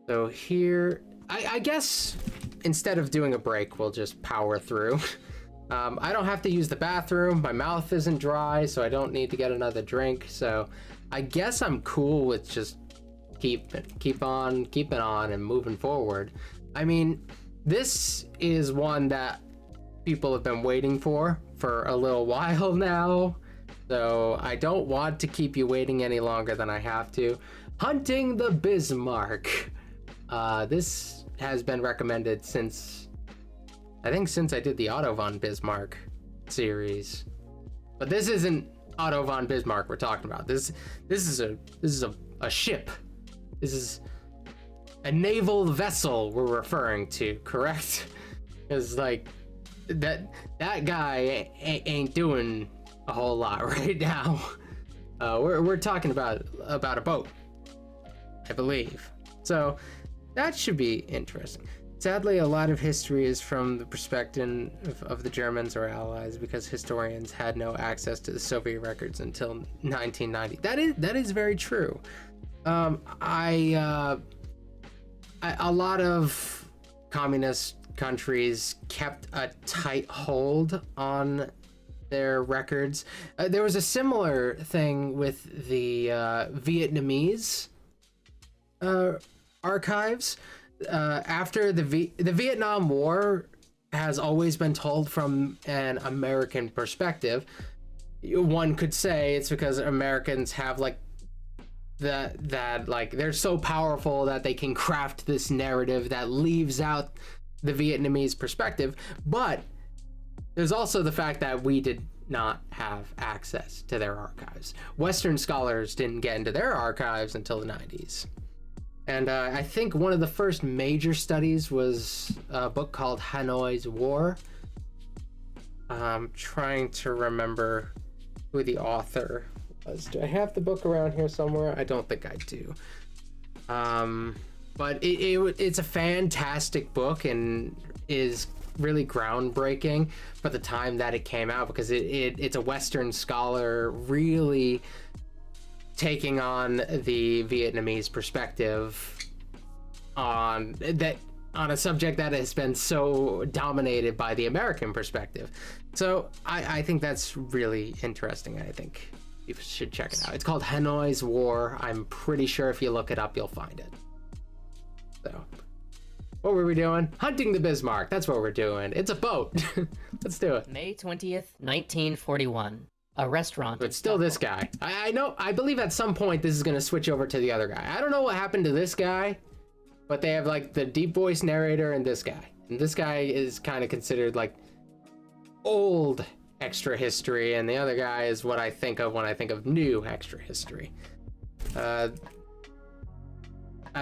So here, I guess instead of doing a break, we'll just power through. I don't have to use the bathroom. My mouth isn't dry, so I don't need to get another drink. So I guess I'm cool with just keeping on and moving forward. I mean, this is one that people have been waiting for a little while now. So I don't want to keep you waiting any longer than I have to. Hunting the Bismarck. This has been recommended since I did the Otto von Bismarck series. But this isn't Otto von Bismarck we're talking about. This is a ship. This is a naval vessel we're referring to, correct? Because like that guy ain't doing a whole lot right now. We're talking about a boat, I believe. So that should be interesting. Sadly, a lot of history is from the perspective of the Germans or Allies, because historians had no access to the Soviet records until 1990. That is very true. A lot of communist countries kept a tight hold on their records. There was a similar thing with the Vietnamese archives. After the Vietnam War has always been told from an American perspective. One could say it's because Americans have like that like they're so powerful that they can craft this narrative that leaves out the Vietnamese perspective. But there's also the fact that we did not have access to their archives. Western scholars didn't get into their archives until the 90s. And I think one of the first major studies was a book called Hanoi's War. I'm trying to remember who the author was. Do I have the book around here somewhere? I don't think I do. But it's a fantastic book and is really groundbreaking for the time that it came out, because it's a Western scholar really taking on the Vietnamese perspective on a subject that has been so dominated by the American perspective. So I think that's really interesting. I think you should check it out. It's called Hanoi's War. I'm pretty sure if you look it up, you'll find it. So what were we doing? Hunting the Bismarck. That's what we're doing. It's a boat. Let's do it. May 20th, 1941. A restaurant. But still this guy. I believe at some point this is going to switch over to the other guy. I don't know what happened to this guy, but they have like the deep voice narrator and this guy. And this guy is kind of considered like old extra history, and the other guy is what I think of when I think of new extra history. I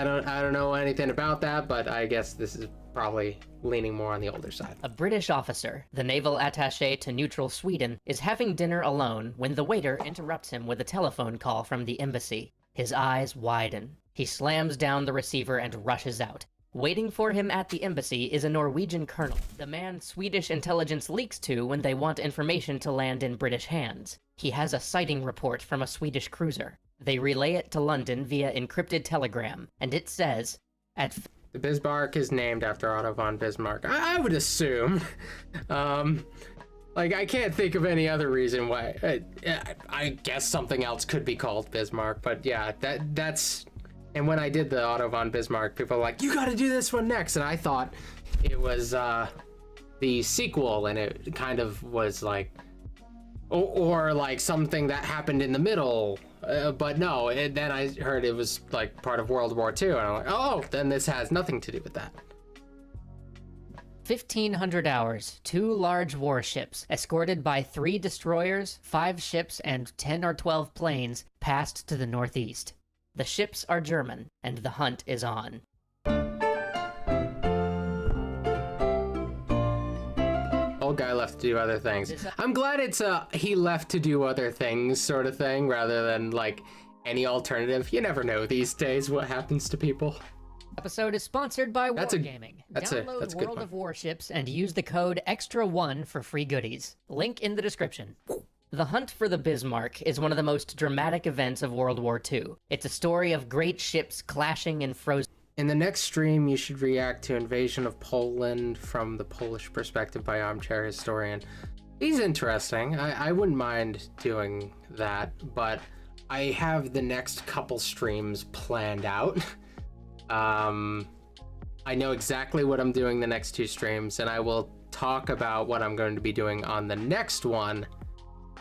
don't know anything about that, but I guess this is probably leaning more on the older side. A British officer, the naval attaché to neutral Sweden, is having dinner alone when the waiter interrupts him with a telephone call from the embassy. His eyes widen. He slams down the receiver and rushes out. Waiting for him at the embassy is a Norwegian colonel, the man Swedish intelligence leaks to when they want information to land in British hands. He has a sighting report from a Swedish cruiser. They relay it to London via encrypted telegram, and it says, The Bismarck is named after Otto von Bismarck. I would assume. Like, I can't think of any other reason why. I guess something else could be called Bismarck, but yeah, that's... And when I did the Otto von Bismarck, people were like, you gotta do this one next, and I thought it was the sequel, and it kind of was like... Or like something that happened in the middle, but no, then I heard it was like part of World War II, and I'm like, oh, then this has nothing to do with that. 1,500 hours, 2 large warships, escorted by 3 destroyers, 5 ships, and 10 or 12 planes, passed to the northeast. The ships are German, and the hunt is on. Old guy left to do other things. I'm glad it's he left to do other things sort of thing, rather than like any alternative. You never know these days what happens to people. Episode is sponsored by Wargaming. Download World of Warships and use the code EXTRA1 for free goodies. Link in the description. The Hunt for the Bismarck is one of the most dramatic events of World War II. It's a story of great ships clashing in frozen... In the next stream, you should react to Invasion of Poland from the Polish perspective by Armchair Historian. He's interesting. I wouldn't mind doing that, but I have the next couple streams planned out. I know exactly what I'm doing the next 2 streams, and I will talk about what I'm going to be doing on the next one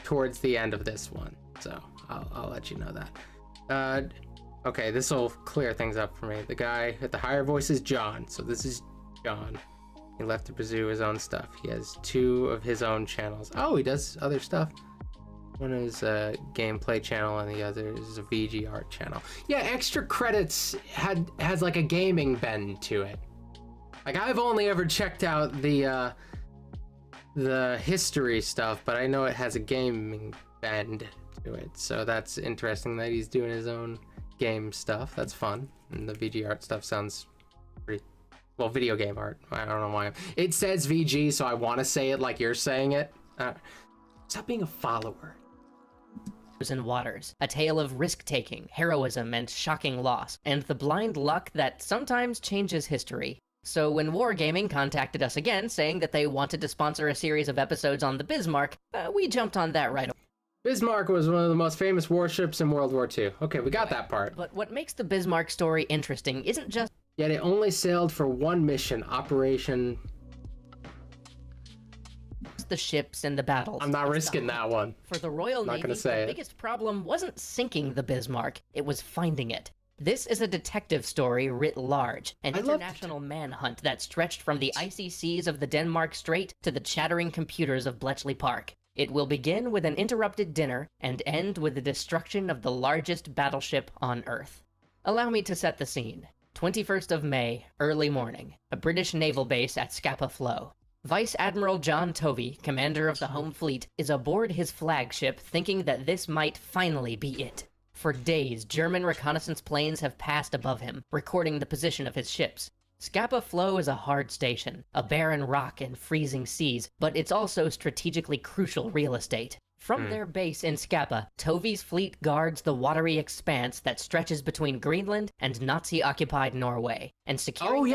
towards the end of this one. So I'll let you know that. Okay, this will clear things up for me. The guy at the higher voice is John, so this is John. He left to pursue his own stuff. He has 2 of his own channels. Oh, he does other stuff. One is a gameplay channel and the other is a VG art channel. Yeah, Extra Credits has like a gaming bend to it. Like, I've only ever checked out the history stuff, but I know it has a gaming bend to it. So that's interesting that he's doing his own game stuff. That's fun. And the VG art stuff sounds pretty, well, video game art. I don't know why. It says VG, so I want to say it like you're saying it. Stop being a follower. And waters, a tale of risk-taking, heroism, and shocking loss, and the blind luck that sometimes changes history. So when Wargaming contacted us again, saying that they wanted to sponsor a series of episodes on the Bismarck, we jumped on that right away. Bismarck was one of the most famous warships in World War II. Okay, we got that part. But what makes the Bismarck story interesting isn't just... Yet it only sailed for one mission, Operation... the ships and the battles. I'm not risking that one. For the Royal Navy, the biggest problem wasn't sinking the Bismarck, it was finding it. This is a detective story writ large, an international manhunt that stretched from the icy seas of the Denmark Strait to the chattering computers of Bletchley Park. It will begin with an interrupted dinner and end with the destruction of the largest battleship on Earth. Allow me to set the scene. 21st of May, early morning, a British naval base at Scapa Flow. Vice Admiral John Tovey, commander of the Home Fleet, is aboard his flagship thinking that this might finally be it. For days, German reconnaissance planes have passed above him, recording the position of his ships. Scapa Flow is a hard station, a barren rock and freezing seas, but it's also strategically crucial real estate. From their base in Scapa, Tovey's fleet guards the watery expanse that stretches between Greenland and Nazi-occupied Norway. And securing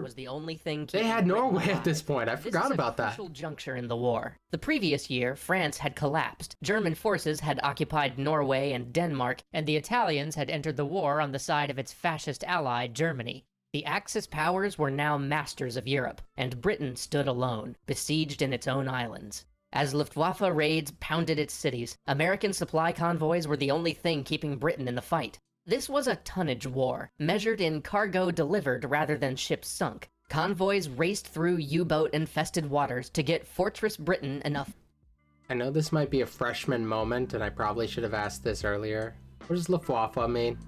was the only thing. They had Norway at this point. I forgot about that. This is a crucial juncture in the war. The previous year, France had collapsed. German forces had occupied Norway and Denmark, and the Italians had entered the war on the side of its fascist ally, Germany. The Axis powers were now masters of Europe, and Britain stood alone, besieged in its own islands. As Luftwaffe raids pounded its cities, American supply convoys were the only thing keeping Britain in the fight. This was a tonnage war, measured in cargo delivered rather than ships sunk. Convoys raced through U-boat-infested waters to get Fortress Britain enough. I know this might be a freshman moment, and I probably should have asked this earlier. What does Luftwaffe mean?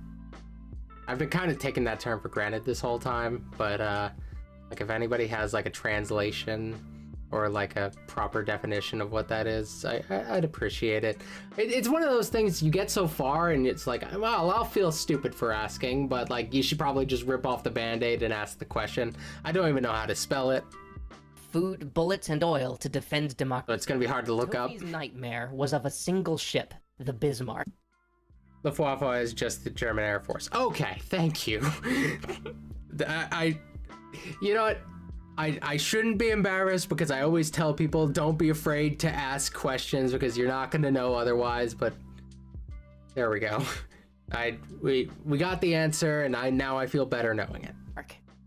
I've been kind of taking that term for granted this whole time, but like if anybody has like a translation or like a proper definition of what that is, I'd appreciate it. It's one of those things you get so far and it's like, well, I'll feel stupid for asking, but like you should probably just rip off the band-aid and ask the question. I don't even know how to spell it. Food, bullets, and oil to defend democracy. So it's gonna be hard to look up. Tovey's nightmare was of a single ship, the Bismarck. Luftwaffe is just the German Air Force. Okay, thank you. You know what? I shouldn't be embarrassed because I always tell people don't be afraid to ask questions because you're not going to know otherwise, but there we go. We got the answer and now I feel better knowing it.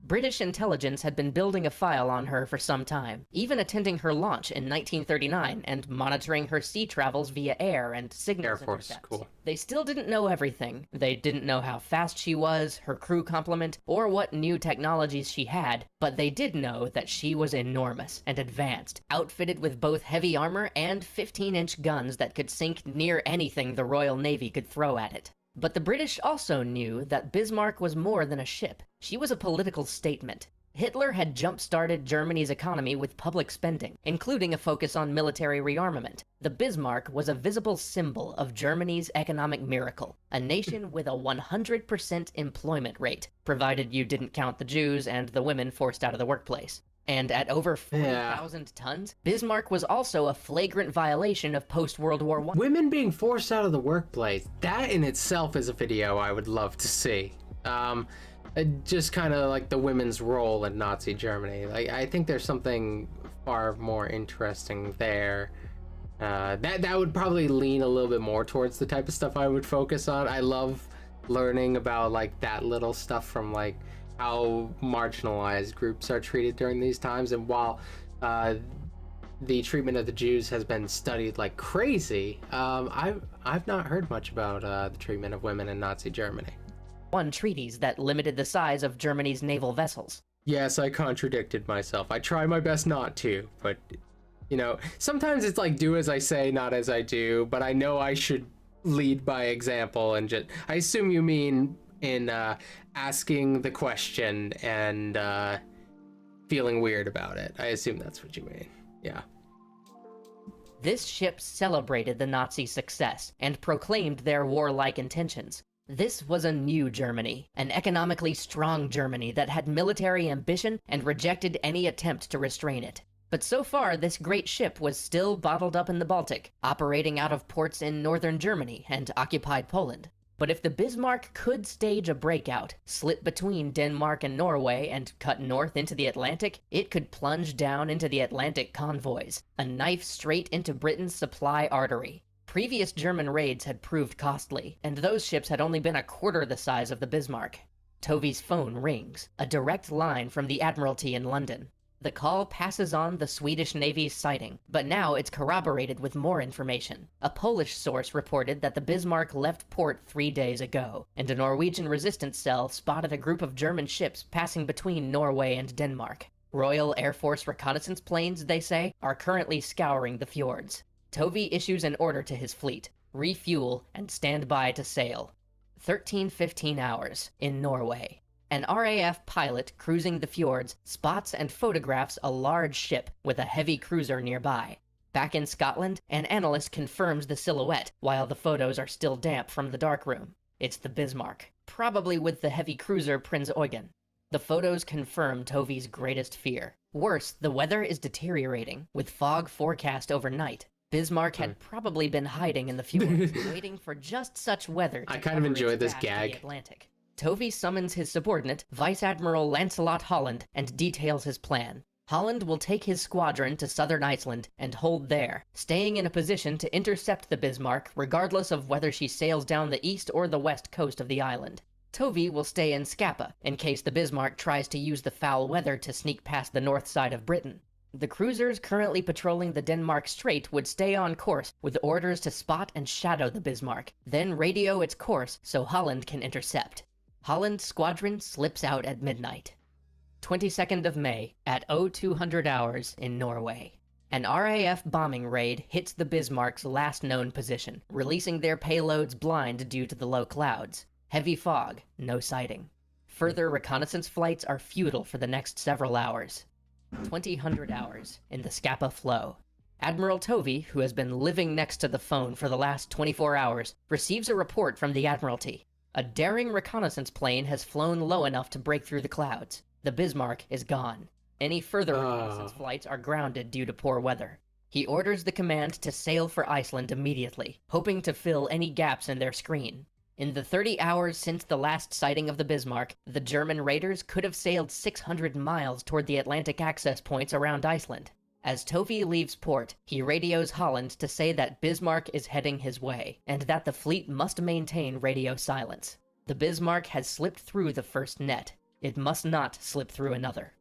British intelligence had been building a file on her for some time, even attending her launch in 1939 and monitoring her sea travels via air and signals Air Force, intercepts. cool. They still didn't know everything. They didn't know how fast she was, her crew complement, or what new technologies she had, but they did know that she was enormous and advanced, outfitted with both heavy armor and 15-inch guns that could sink near anything the Royal Navy could throw at it. But the British also knew that Bismarck was more than a ship. She was a political statement. Hitler had jump-started Germany's economy with public spending, including a focus on military rearmament. The Bismarck was a visible symbol of Germany's economic miracle, a nation with a 100% employment rate, provided you didn't count the Jews and the women forced out of the workplace. And at over 40,000 tons, Bismarck was also a flagrant violation of post-World War I. Women being forced out of the workplace, that in itself is a video I would love to see. just kind of like the women's role in Nazi Germany. Like, I think there's something far more interesting there. That would probably lean a little bit more towards the type of stuff I would focus on. I love learning about like that little stuff from like how marginalized groups are treated during these times. And while the treatment of the Jews has been studied like crazy, I've not heard much about the treatment of women in Nazi Germany. Won treaties that limited the size of Germany's naval vessels. Yes, I contradicted myself. I try my best not to, but you know, sometimes it's like do as I say, not as I do, but I know I should lead by example. And just, I assume you mean in asking the question and feeling weird about it. I assume that's what you mean. Yeah. This ship celebrated the Nazi success and proclaimed their warlike intentions. This was a new Germany, an economically strong Germany that had military ambition and rejected any attempt to restrain it. But so far, this great ship was still bottled up in the Baltic, operating out of ports in northern Germany and occupied Poland. But if the Bismarck could stage a breakout, slip between Denmark and Norway, and cut north into the Atlantic, it could plunge down into the Atlantic convoys, a knife straight into Britain's supply artery. Previous German raids had proved costly, and those ships had only been a quarter the size of the Bismarck. Tovy's phone rings, a direct line from the Admiralty in London. The call passes on the Swedish Navy's sighting, but now it's corroborated with more information. A Polish source reported that the Bismarck left port 3 days ago, and a Norwegian resistance cell spotted a group of German ships passing between Norway and Denmark. Royal Air Force reconnaissance planes, they say, are currently scouring the fjords. Tovy issues an order to his fleet: refuel and stand by to sail. 13-15 hours in Norway. An RAF pilot cruising the fjords spots and photographs a large ship with a heavy cruiser nearby. Back in Scotland, an analyst confirms the silhouette while the photos are still damp from the darkroom. It's the Bismarck, probably with the heavy cruiser Prinz Eugen. The photos confirm Tovy's greatest fear. Worse, the weather is deteriorating, with fog forecast overnight. Bismarck had probably been hiding in the fjords, waiting for just such weather to I kind of enjoy this to the gag. Atlantic. Tovy summons his subordinate, Vice Admiral Lancelot Holland, and details his plan. Holland will take his squadron to southern Iceland and hold there, staying in a position to intercept the Bismarck regardless of whether she sails down the east or the west coast of the island. Tovy will stay in Scapa in case the Bismarck tries to use the foul weather to sneak past the north side of Britain. The cruisers currently patrolling the Denmark Strait would stay on course with orders to spot and shadow the Bismarck, then radio its course so Holland can intercept. Holland's squadron slips out at midnight. 22nd of May, at 0200 hours in Norway. An RAF bombing raid hits the Bismarck's last known position, releasing their payloads blind due to the low clouds. Heavy fog, no sighting. Further reconnaissance flights are futile for the next several hours. 2000 hours in the Scapa flow. Admiral Tovy, who has been living next to the phone for the last 24 hours, receives a report from the Admiralty. A daring reconnaissance plane has flown low enough to break through the clouds. The Bismarck is gone. Any further reconnaissance flights are grounded due to poor weather. He orders the command to sail for Iceland immediately, hoping to fill any gaps in their screen. In the 30 hours since the last sighting of the Bismarck, the German raiders could have sailed 600 miles toward the Atlantic access points around Iceland. As Tovy leaves port, he radios Holland to say that Bismarck is heading his way, and that the fleet must maintain radio silence. The Bismarck has slipped through the first net. It must not slip through another.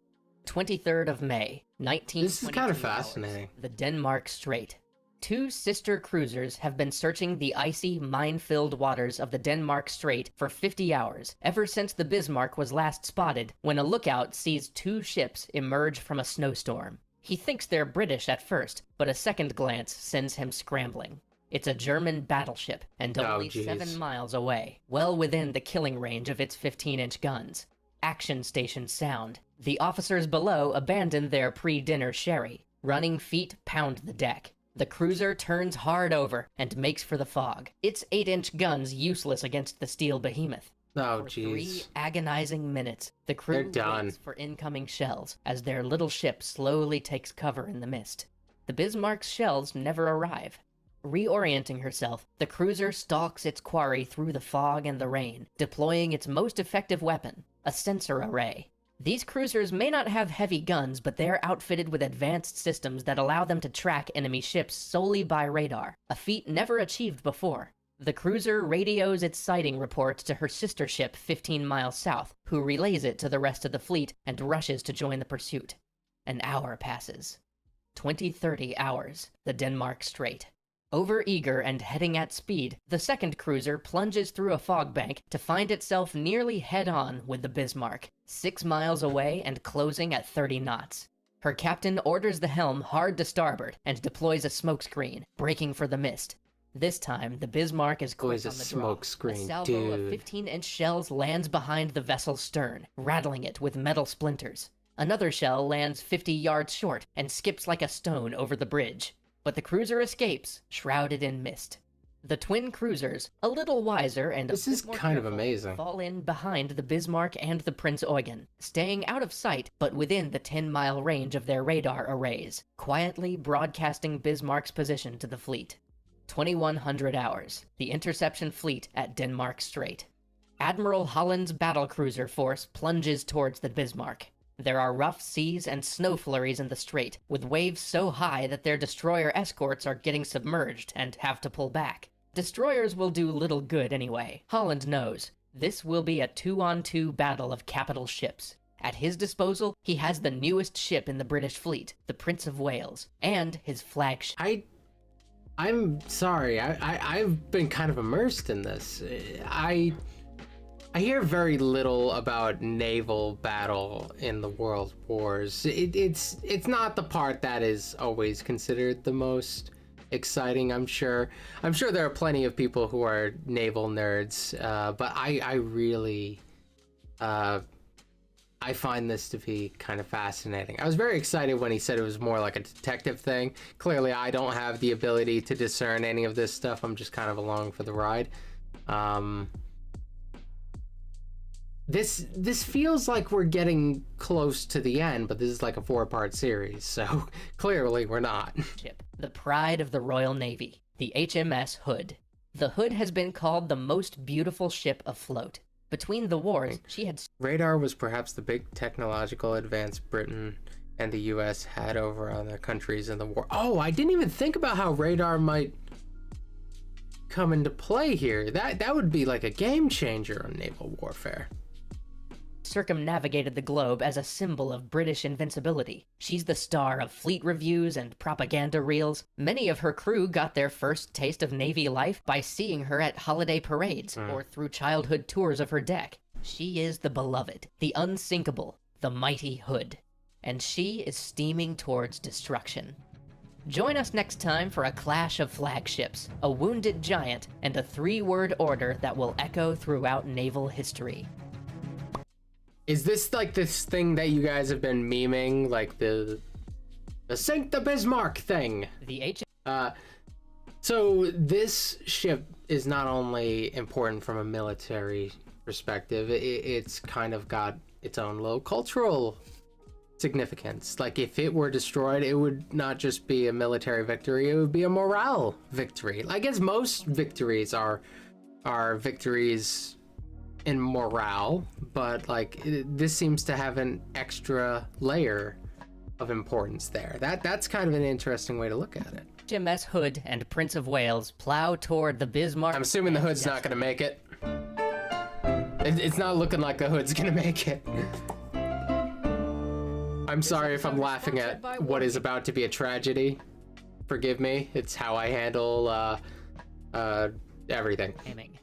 23rd of May, 1922 This is kind of fascinating. hours, the Denmark Strait. 2 sister cruisers have been searching the icy, mine-filled waters of the Denmark Strait for 50 hours, ever since the Bismarck was last spotted, when a lookout sees 2 ships emerge from a snowstorm. He thinks they're British at first, but a second glance sends him scrambling. It's a German battleship, and only 7 miles away, well within the killing range of its 15-inch guns. Action stations sound. The officers below abandon their pre-dinner sherry. Running feet pound the deck. The cruiser turns hard over and makes for the fog, its 8-inch guns useless against the steel behemoth. Oh, For jeez. 3 agonizing minutes, the crew waits for incoming shells as their little ship slowly takes cover in the mist. The Bismarck's shells never arrive. Reorienting herself, the cruiser stalks its quarry through the fog and the rain, deploying its most effective weapon, a sensor array. These cruisers may not have heavy guns, but they're outfitted with advanced systems that allow them to track enemy ships solely by radar, a feat never achieved before. The cruiser radios its sighting reports to her sister ship 15 miles south, who relays it to the rest of the fleet and rushes to join the pursuit. An hour passes. 20-30 hours, the Denmark Strait. Overeager and heading at speed, the second cruiser plunges through a fog bank to find itself nearly head-on with the Bismarck, 6 miles away and closing at 30 knots. Her captain orders the helm hard to starboard and deploys a smokescreen, braking for the mist. This time, the Bismarck is quick on the draw. A salvo of 15-inch shells lands behind the vessel's stern, rattling it with metal splinters. Another shell lands 50 yards short and skips like a stone over the bridge. But the cruiser escapes, shrouded in mist. The twin cruisers, a little wiser and this is kind of amazing, fall in behind the Bismarck and the Prinz Eugen, staying out of sight but within the 10-mile range of their radar arrays, quietly broadcasting Bismarck's position to the fleet. 2100 hours, the interception fleet at Denmark Strait. Admiral Holland's battlecruiser force plunges towards the Bismarck. There are rough seas and snow flurries in the strait, with waves so high that their destroyer escorts are getting submerged and have to pull back. Destroyers will do little good anyway. Holland knows. This will be a 2-on-2 battle of capital ships. At his disposal, he has the newest ship in the British fleet, the Prince of Wales, and his flagship. I'm sorry, I've been kind of immersed in this. I hear very little about naval battle in the world wars. It's not the part that is always considered the most exciting, I'm sure. I'm sure there are plenty of people who are naval nerds, but I really, I find this to be kind of fascinating. I was very excited when he said it was more like a detective thing. Clearly, I don't have the ability to discern any of this stuff. I'm just kind of along for the ride. This feels like we're getting close to the end, but this is like a 4-part series, so clearly we're not. The pride of the Royal Navy, the HMS Hood. The Hood has been called the most beautiful ship afloat. Between the wars, she had... Radar was perhaps the big technological advance Britain and the US had over other countries in the war. Oh, I didn't even think about how radar might come into play here. That would be like a game changer on naval warfare. Circumnavigated the globe as a symbol of British invincibility. She's the star of fleet reviews and propaganda reels. Many of her crew got their first taste of Navy life by seeing her at holiday parades or through childhood tours of her deck. She is the beloved, the unsinkable, the mighty Hood. And she is steaming towards destruction. Join us next time for a clash of flagships, a wounded giant, and a 3-word order that will echo throughout naval history. Is this like this thing that you guys have been memeing, like the Sink the Bismarck thing? So this ship is not only important from a military perspective, it's kind of got its own little cultural significance. Like if it were destroyed, it would not just be a military victory, it would be a morale victory. I guess most victories are victories in morale, but like this seems to have an extra layer of importance there. That's kind of an interesting way to look at it. HMS Hood and Prince of Wales plow toward the Bismarck. I'm assuming the Hood's not gonna make it. It's not looking like the Hood's gonna make it. I'm sorry if I'm laughing at what is about to be a tragedy. Forgive me. It's how I handle everything.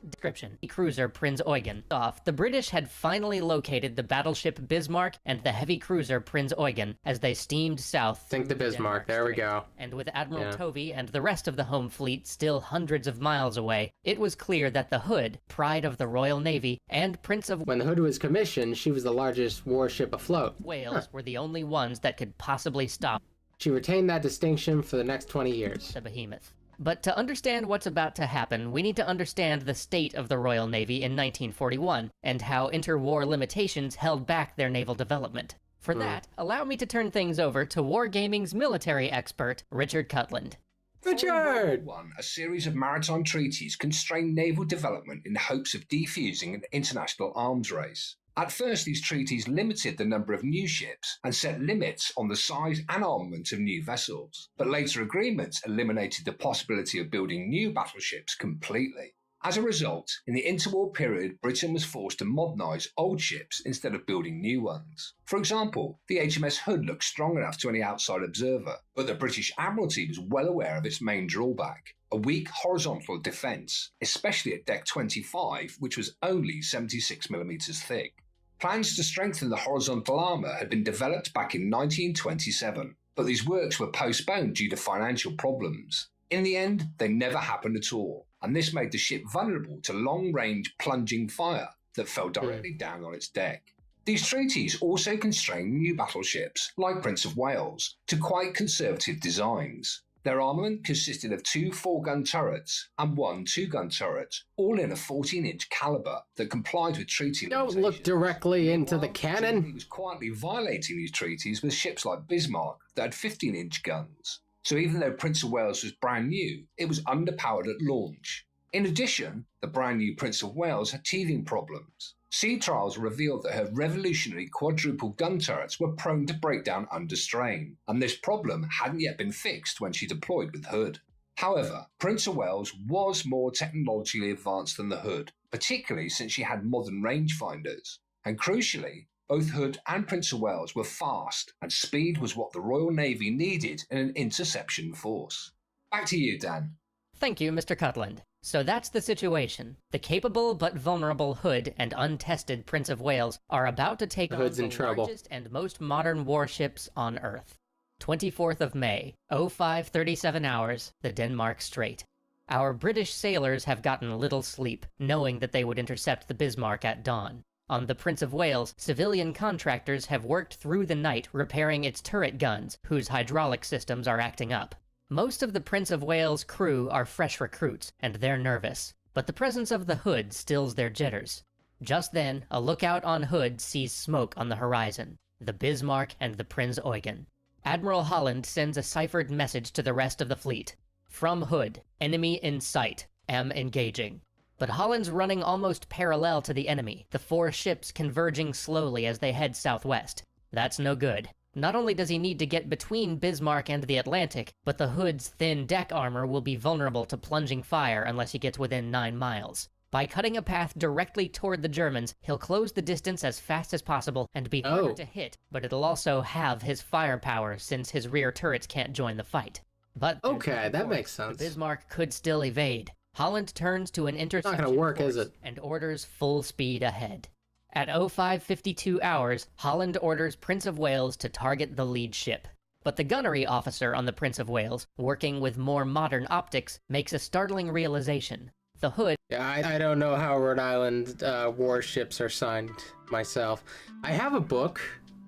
Description. The cruiser Prinz Eugen. Off, the British had finally located the battleship Bismarck and the heavy cruiser Prinz Eugen as they steamed south. Think the Bismarck, there we go. And with Admiral Tovey and the rest of the home fleet still hundreds of miles away, it was clear that the Hood, pride of the Royal Navy, and Prince of... When the Hood was commissioned, she was the largest warship afloat. Wales were the only ones that could possibly stop. She retained that distinction for the next 20 years. The behemoth. But to understand what's about to happen, we need to understand the state of the Royal Navy in 1941, and how interwar limitations held back their naval development. For that, allow me to turn things over to Wargaming's military expert, Richard Cutland. Richard! A series of maritime treaties constrained naval development in the hopes of defusing an international arms race. At first, these treaties limited the number of new ships and set limits on the size and armament of new vessels, but later agreements eliminated the possibility of building new battleships completely. As a result, in the interwar period, Britain was forced to modernise old ships instead of building new ones. For example, the HMS Hood looked strong enough to any outside observer, but the British Admiralty was well aware of its main drawback: a weak horizontal defence, especially at deck 25, which was only 76mm thick. Plans to strengthen the horizontal armour had been developed back in 1927, but these works were postponed due to financial problems. In the end, they never happened at all, and this made the ship vulnerable to long-range plunging fire that fell directly down on its deck. These treaties also constrained new battleships, like Prince of Wales, to quite conservative designs. Their armament consisted of 2 4-gun turrets and 1 2-gun turret, all in a 14-inch caliber that complied with treaty limitations. Don't look directly into the cannon. Germany was quietly violating these treaties with ships like Bismarck that had 15-inch guns. So even though Prince of Wales was brand new, it was underpowered at launch. In addition, the brand new Prince of Wales had teething problems. Sea trials revealed that her revolutionary quadruple gun turrets were prone to break down under strain, and this problem hadn't yet been fixed when she deployed with Hood. However, Prince of Wales was more technologically advanced than the Hood, particularly since she had modern rangefinders. And crucially, both Hood and Prince of Wales were fast, and speed was what the Royal Navy needed in an interception force. Back to you, Dan. Thank you, Mr. Cutland. So that's the situation. The capable but vulnerable Hood and untested Prince of Wales are about to take on the largest and most modern warships on Earth. 24th of May, 05:37 hours, the Denmark Strait. Our British sailors have gotten little sleep, knowing that they would intercept the Bismarck at dawn. On the Prince of Wales, civilian contractors have worked through the night repairing its turret guns, whose hydraulic systems are acting up. Most of the Prince of Wales' crew are fresh recruits, and they're nervous, but the presence of the Hood stills their jitters. Just then, a lookout on Hood sees smoke on the horizon, the Bismarck and the Prinz Eugen. Admiral Holland sends a ciphered message to the rest of the fleet. From Hood, enemy in sight, am engaging. But Holland's running almost parallel to the enemy, the 4 ships converging slowly as they head southwest. That's no good. Not only does he need to get between Bismarck and the Atlantic, but the Hood's thin deck armor will be vulnerable to plunging fire unless he gets within 9 miles. By cutting a path directly toward the Germans, he'll close the distance as fast as possible and be harder to hit, but it'll also have his firepower since his rear turrets can't join the fight. But okay, that makes sense. The Bismarck could still evade. Holland turns to an interception not gonna work, course is it? And orders full speed ahead. At 05:52 hours, Holland orders Prince of Wales to target the lead ship. But the gunnery officer on the Prince of Wales, working with more modern optics, makes a startling realization. The Hood... Yeah, I don't know how Rhode Island warships are signed myself. I have a book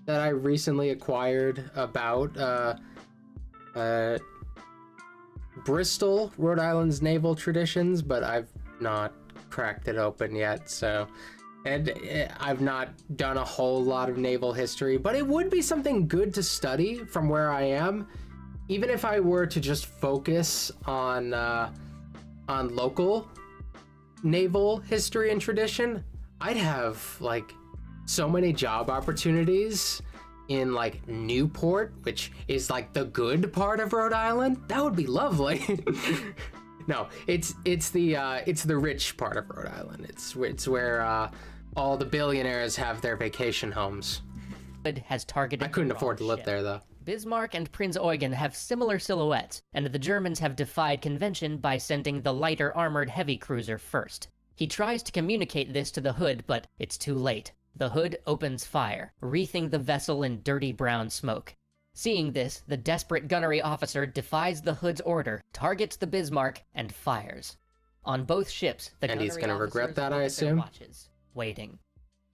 that I recently acquired about Bristol, Rhode Island's naval traditions, but I've not cracked it open yet, so... And I've not done a whole lot of naval history, but it would be something good to study from where I am. Even if I were to just focus on local naval history and tradition, I'd have like so many job opportunities in like Newport, which is like the good part of Rhode Island. That would be lovely. No, it's the rich part of Rhode Island. It's where all the billionaires have their vacation homes. Has targeted. I couldn't afford to live there though. Bismarck and Prinz Eugen have similar silhouettes, and the Germans have defied convention by sending the lighter armored heavy cruiser first. He tries to communicate this to the Hood, but it's too late. The Hood opens fire, wreathing the vessel in dirty brown smoke. Seeing this, the desperate gunnery officer defies the Hood's order, targets the Bismarck, and fires. On both ships, the gunnery he's gonna regret that, I look at their assume? watches, waiting.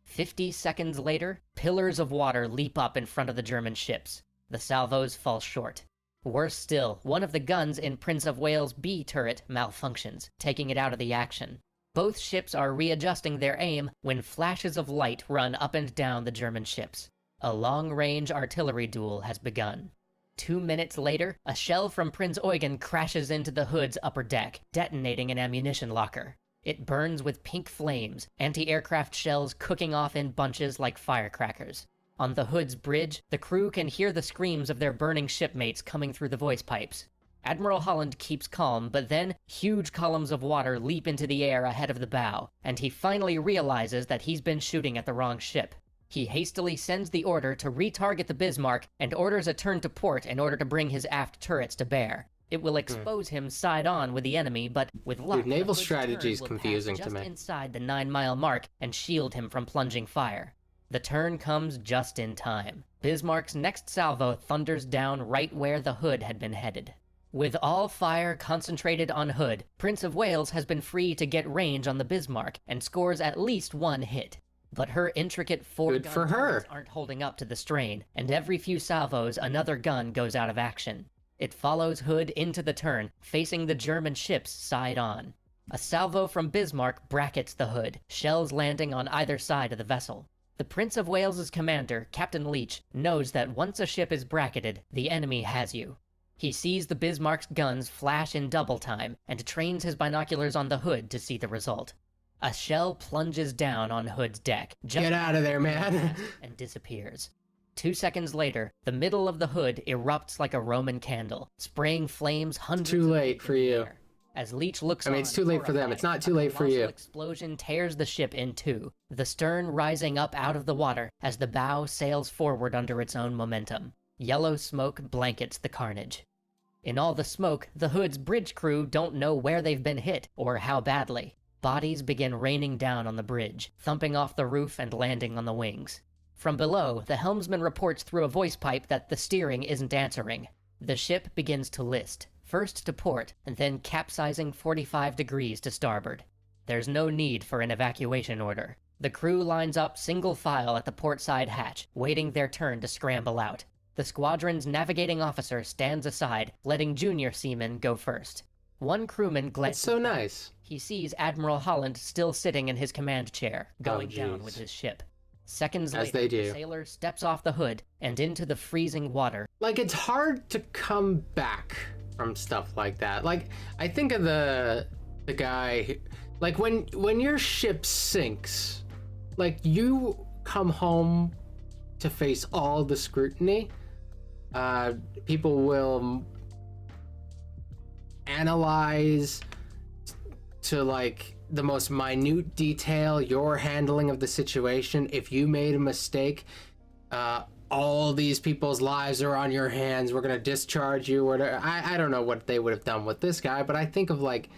50 seconds later, pillars of water leap up in front of the German ships. The salvos fall short. Worse still, one of the guns in Prince of Wales' B turret malfunctions, taking it out of the action. Both ships are readjusting their aim when flashes of light run up and down the German ships. A long-range artillery duel has begun. 2 minutes later, a shell from Prinz Eugen crashes into the Hood's upper deck, detonating an ammunition locker. It burns with pink flames, anti-aircraft shells cooking off in bunches like firecrackers. On the Hood's bridge, the crew can hear the screams of their burning shipmates coming through the voice pipes. Admiral Holland keeps calm, but then huge columns of water leap into the air ahead of the bow, and he finally realizes that he's been shooting at the wrong ship. He hastily sends the order to retarget the Bismarck and orders a turn to port in order to bring his aft turrets to bear. It will expose him side-on with the enemy, but with luck, Dude, naval the Hood's strategy is turn will confusing pass to just me. inside the 9-mile mark and shield him from plunging fire. The turn comes just in time. Bismarck's next salvo thunders down right where the Hood had been headed. With all fire concentrated on Hood, Prince of Wales has been free to get range on the Bismarck and scores at least one hit. But her intricate Good for four-gun her. turrets aren't holding up to the strain, and every few salvos another gun goes out of action. It follows Hood into the turn, facing the German ships side on. A salvo from Bismarck brackets the Hood, shells landing on either side of the vessel. The Prince of Wales's commander, Captain Leach, knows that once a ship is bracketed, the enemy has you. He sees the Bismarck's guns flash in double time, and trains his binoculars on the Hood to see the result. A shell plunges down on Hood's deck, Get out of there, man. and disappears. 2 seconds later, the middle of the Hood erupts like a Roman candle, spraying flames hundreds Too of late feet for in the you. air. As Leach looks I mean, on, it's too late for them. horrified, It's not too a late for colossal you. explosion tears the ship in two, the stern rising up out of the water as the bow sails forward under its own momentum. Yellow smoke blankets the carnage. In all the smoke, the Hood's bridge crew don't know where they've been hit or how badly. Bodies begin raining down on the bridge, thumping off the roof and landing on the wings. From below, the helmsman reports through a voice pipe that the steering isn't answering. The ship begins to list, first to port, and then capsizing 45 degrees to starboard. There's no need for an evacuation order. The crew lines up single file at the port side hatch, waiting their turn to scramble out. The squadron's navigating officer stands aside, letting junior seamen go first. One crewman It's glances so back. nice. He sees Admiral Holland still sitting in his command chair, going down jeez. with his ship. Seconds As later, they do. the sailor steps off the Hood and into the freezing water. Like, it's hard to come back from stuff like that. Like, I think of the guy, like, when your ship sinks, like, you come home to face all the scrutiny. People will analyze to, like, the most minute detail your handling of the situation. If you made a mistake, all these people's lives are on your hands. We're gonna discharge you. Or I don't know what they would have done with this guy, but I think of, like,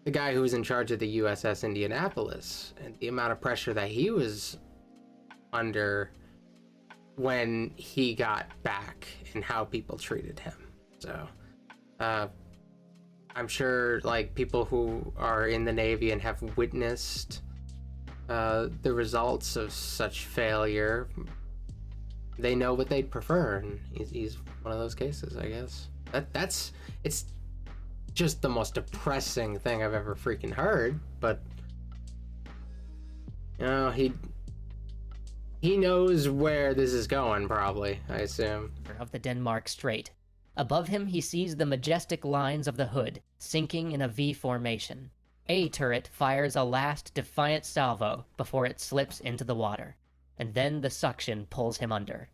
the guy who was in charge of the USS Indianapolis and the amount of pressure that he was under when he got back and how people treated him. So I'm sure, like, people who are in the Navy and have witnessed the results of such failure, they know what they'd prefer, and he's one of those cases, I guess. It's just the most depressing thing I've ever freaking heard, but you know, he knows where this is going, probably, I assume. Of the Denmark Strait. Above him, he sees the majestic lines of the Hood, sinking in a V formation. A turret fires a last defiant salvo before it slips into the water, and then the suction pulls him under.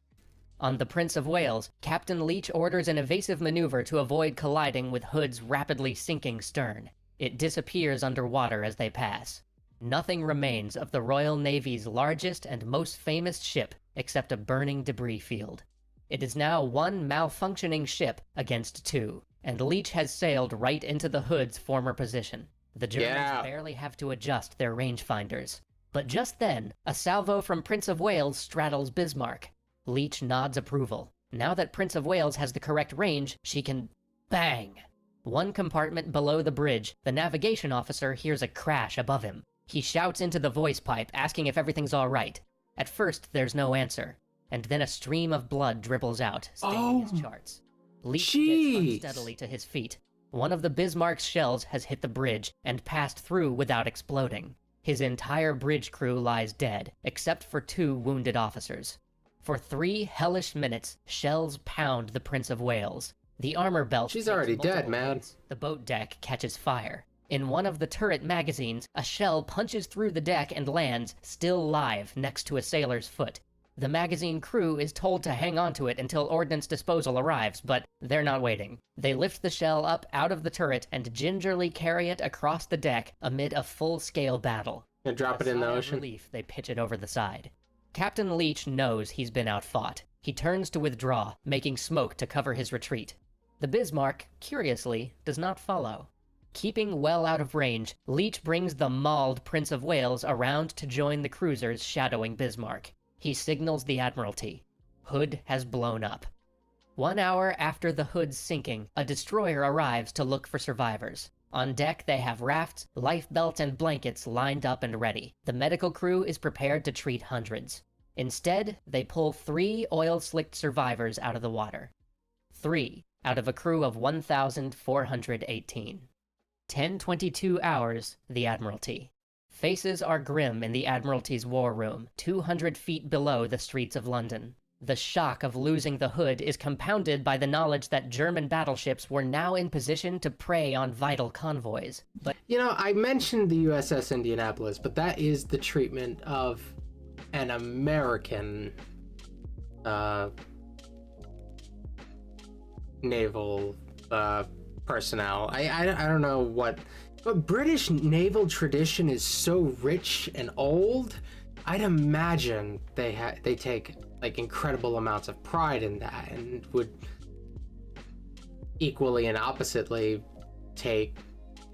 On the Prince of Wales, Captain Leach orders an evasive maneuver to avoid colliding with Hood's rapidly sinking stern. It disappears underwater as they pass. Nothing remains of the Royal Navy's largest and most famous ship except a burning debris field. It is now one malfunctioning ship against two, and Leach has sailed right into the Hood's former position. The Germans barely have to adjust their rangefinders. But just then, a salvo from Prince of Wales straddles Bismarck. Leach nods approval. Now that Prince of Wales has the correct range, she can... bang! One compartment below the bridge, the navigation officer hears a crash above him. He shouts into the voice pipe, asking if everything's all right. At first, there's no answer, and then a stream of blood dribbles out, staining his charts. Leach gets unsteadily to his feet. One of the Bismarck's shells has hit the bridge and passed through without exploding. His entire bridge crew lies dead, except for 2 wounded officers. For 3 hellish minutes, shells pound the Prince of Wales. The armor belt... She's already dead, man. The boat deck catches fire. In one of the turret magazines, a shell punches through the deck and lands, still live, next to a sailor's foot. The magazine crew is told to hang on to it until ordnance disposal arrives, but they're not waiting. They lift the shell up out of the turret and gingerly carry it across the deck amid a full-scale battle. And drop it in the ocean. With relief, they pitch it over the side. Captain Leach knows he's been outfought. He turns to withdraw, making smoke to cover his retreat. The Bismarck, curiously, does not follow. Keeping well out of range, Leach brings the mauled Prince of Wales around to join the cruisers shadowing Bismarck. He signals the Admiralty. Hood has blown up. 1 hour after the Hood's sinking, a destroyer arrives to look for survivors. On deck, they have rafts, lifebelts, and blankets lined up and ready. The medical crew is prepared to treat hundreds. Instead, they pull 3 oil-slicked survivors out of the water. 3 out of a crew of 1,418. 10:22 hours, the Admiralty. Faces are grim in the Admiralty's war room, 200 feet below the streets of London. The shock of losing the Hood is compounded by the knowledge that German battleships were now in position to prey on vital convoys. But You know, I mentioned the USS Indianapolis, but that is the treatment of an American naval personnel. I don't know what, but British naval tradition is so rich and old. I'd imagine they take like incredible amounts of pride in that, and would equally and oppositely take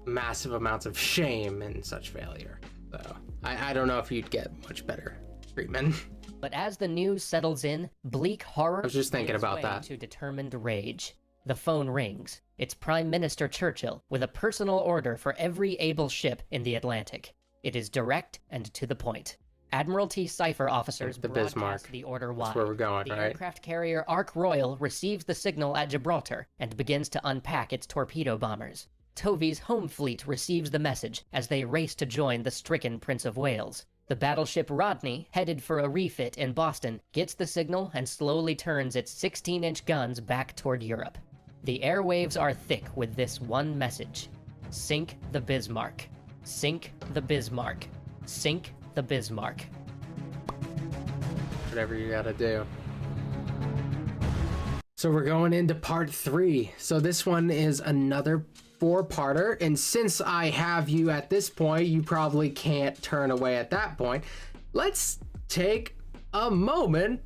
massive amounts of shame in such failure. So I don't know if you'd get much better treatment. But as the news settles in, bleak horror I was just thinking gives about way that. to determined rage. The phone rings. It's Prime Minister Churchill with a personal order for every able ship in the Atlantic. It is direct and to the point. Admiralty cipher officers The broadcast Bismarck. the order wide. That's where we're going, the right? aircraft carrier Ark Royal receives the signal at Gibraltar and begins to unpack its torpedo bombers. Tovey's home fleet receives the message as they race to join the stricken Prince of Wales. The battleship Rodney, headed for a refit in Boston, gets the signal and slowly turns its 16-inch guns back toward Europe. The airwaves are thick with this one message: sink the Bismarck. Sink the Bismarck. Sink the Bismarck. Whatever you gotta do. So we're going into part 3. So this one is another 4-parter, and since I have you at this point, you probably can't turn away at that point. Let's take a moment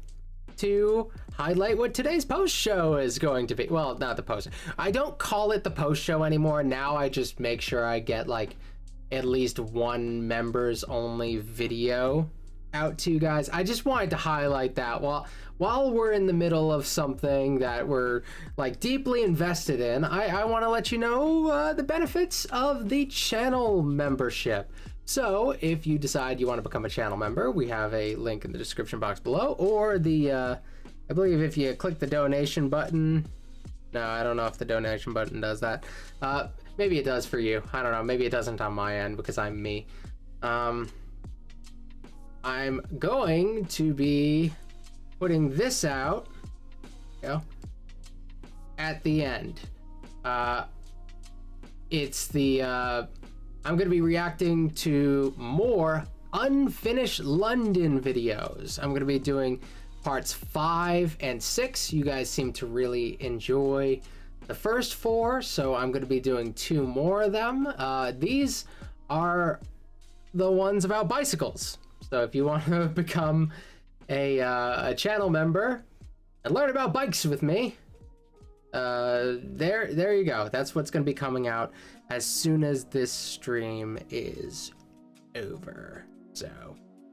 to highlight what today's post show is going to be. Well, not the post. I don't call it the post show anymore. Now I just make sure I get like at least one members only video out to you guys. I just wanted to highlight that while we're in the middle of something that we're like deeply invested in, I want to let you know the benefits of the channel membership. So if you decide you want to become a channel member, we have a link in the description box below, or the I believe if you click the donation button. No, I don't know if the donation button does that. Maybe it does for you. I don't know. Maybe it doesn't on my end because I'm me. I'm going to be putting this out, at the end. It's the I'm going to be reacting to more unfinished London videos. I'm going to be doing parts 5 and 6. You guys seem to really enjoy the first 4, so I'm going to be doing 2 more of them. These are the ones about bicycles. So if you want to become a channel member and learn about bikes with me, there you go. That's what's going to be coming out as soon as this stream is over. So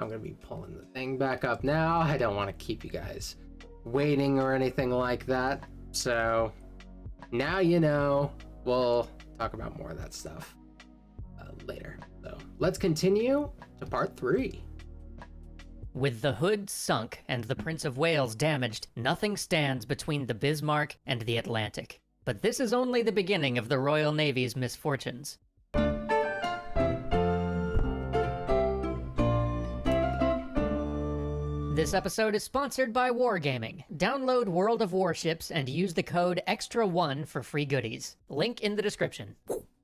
I'm going to be pulling the thing back up now. I don't want to keep you guys waiting or anything like that. So now you know. We'll talk about more of that stuff later. So let's continue to part 3. With the Hood sunk and the Prince of Wales damaged, nothing stands between the Bismarck and the Atlantic. But this is only the beginning of the Royal Navy's misfortunes. This episode is sponsored by Wargaming. Download World of Warships and use the code EXTRA1 for free goodies. Link in the description.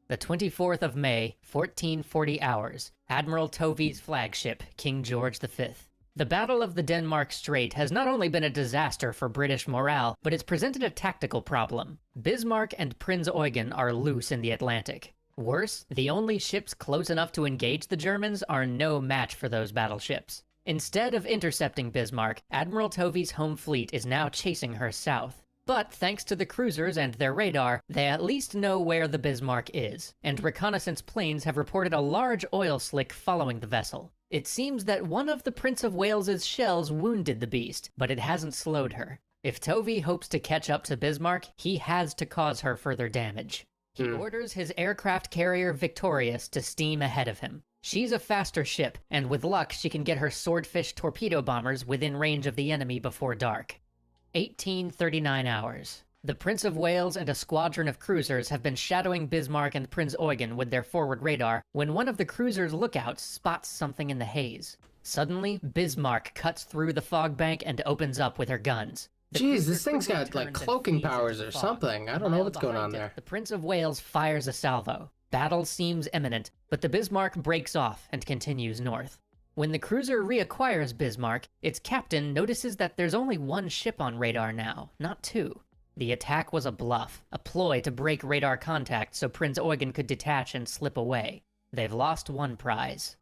The 24th of May, 1440 hours, Admiral Tovey's flagship, King George V. The Battle of the Denmark Strait has not only been a disaster for British morale, but it's presented a tactical problem. Bismarck and Prinz Eugen are loose in the Atlantic. Worse, the only ships close enough to engage the Germans are no match for those battleships. Instead of intercepting Bismarck, Admiral Tovey's home fleet is now chasing her south. But thanks to the cruisers and their radar, they at least know where the Bismarck is, and reconnaissance planes have reported a large oil slick following the vessel. It seems that one of the Prince of Wales's shells wounded the beast, but it hasn't slowed her. If Tovey hopes to catch up to Bismarck, he has to cause her further damage. He orders his aircraft carrier Victorious to steam ahead of him. She's a faster ship, and with luck she can get her Swordfish torpedo bombers within range of the enemy before dark. 1839 hours. The Prince of Wales and a squadron of cruisers have been shadowing Bismarck and Prinz Eugen with their forward radar when one of the cruiser's lookouts spots something in the haze. Suddenly, Bismarck cuts through the fog bank and opens up with her guns. Jeez, this thing's got like cloaking powers or something. I don't know what's going on there. The Prince of Wales fires a salvo. Battle seems imminent, but the Bismarck breaks off and continues north. When the cruiser reacquires Bismarck, its captain notices that there's only one ship on radar now, not two. The attack was a bluff, a ploy to break radar contact so Prinz Eugen could detach and slip away. They've lost one prize.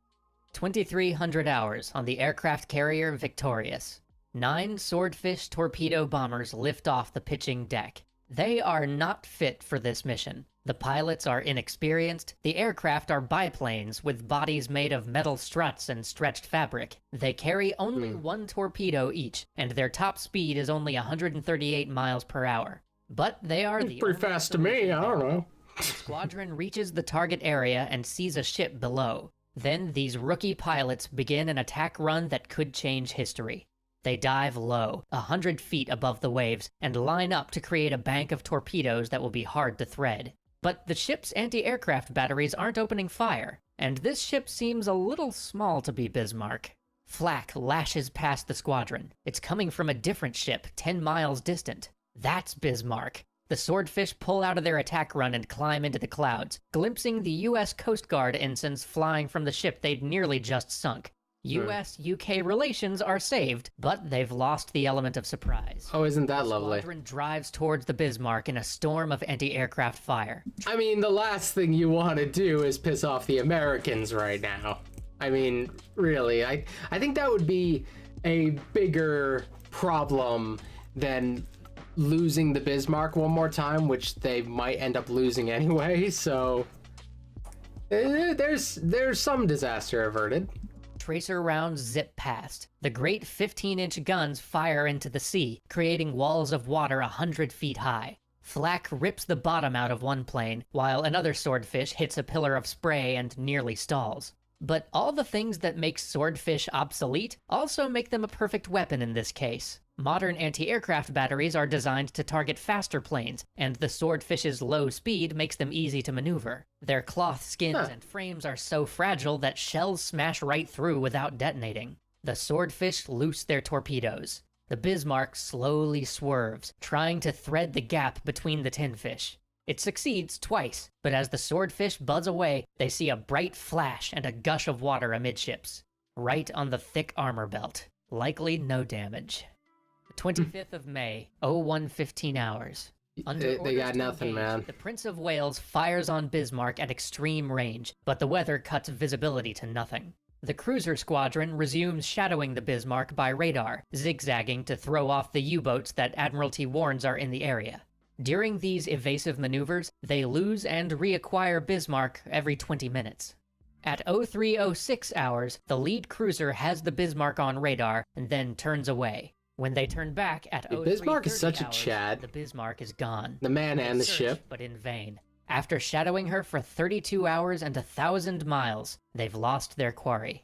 2300 hours on the aircraft carrier Victorious. 9 Swordfish torpedo bombers lift off the pitching deck. They are not fit for this mission. The pilots are inexperienced, the aircraft are biplanes with bodies made of metal struts and stretched fabric. They carry only one torpedo each, and their top speed is only 138 miles per hour. But they are the pretty fast to me, I don't know. The squadron reaches the target area and sees a ship below. Then these rookie pilots begin an attack run that could change history. They dive low, 100 feet above the waves, and line up to create a bank of torpedoes that will be hard to thread. But the ship's anti-aircraft batteries aren't opening fire, and this ship seems a little small to be Bismarck. Flak lashes past the squadron. It's coming from a different ship, 10 miles distant. That's Bismarck. The Swordfish pull out of their attack run and climb into the clouds, glimpsing the US Coast Guard ensigns flying from the ship they'd nearly just sunk. US-UK relations are saved, but they've lost the element of surprise. Oh, isn't that lovely? The squadron drives towards the Bismarck in a storm of anti-aircraft fire. I mean, the last thing you want to do is piss off the Americans right now. I mean, really, I think that would be a bigger problem than losing the Bismarck one more time, which they might end up losing anyway, so there's some disaster averted. Tracer rounds zip past. The great 15-inch guns fire into the sea, creating walls of water 100 feet high. Flak rips the bottom out of one plane, while another Swordfish hits a pillar of spray and nearly stalls. But all the things that make Swordfish obsolete also make them a perfect weapon in this case. Modern anti-aircraft batteries are designed to target faster planes, and the Swordfish's low speed makes them easy to maneuver. Their cloth skins and frames are so fragile that shells smash right through without detonating. The Swordfish loose their torpedoes. The Bismarck slowly swerves, trying to thread the gap between the tin fish. It succeeds twice, but as the Swordfish buzz away, they see a bright flash and a gush of water amidships. Right on the thick armor belt. Likely no damage. 25th of May, 01:15 hours. They got nothing, man. The Prince of Wales fires on Bismarck at extreme range, but the weather cuts visibility to nothing. The cruiser squadron resumes shadowing the Bismarck by radar, zigzagging to throw off the U-boats that Admiralty warns are in the area. During these evasive maneuvers, they lose and reacquire Bismarck every 20 minutes. At 03:06 hours, the lead cruiser has the Bismarck on radar and then turns away. When they turn back at 03:30 Bismarck is such a hours, Chad. the Bismarck is gone. The man and the Search, ship. but in vain. After shadowing her for 32 hours and 1,000 miles, they've lost their quarry.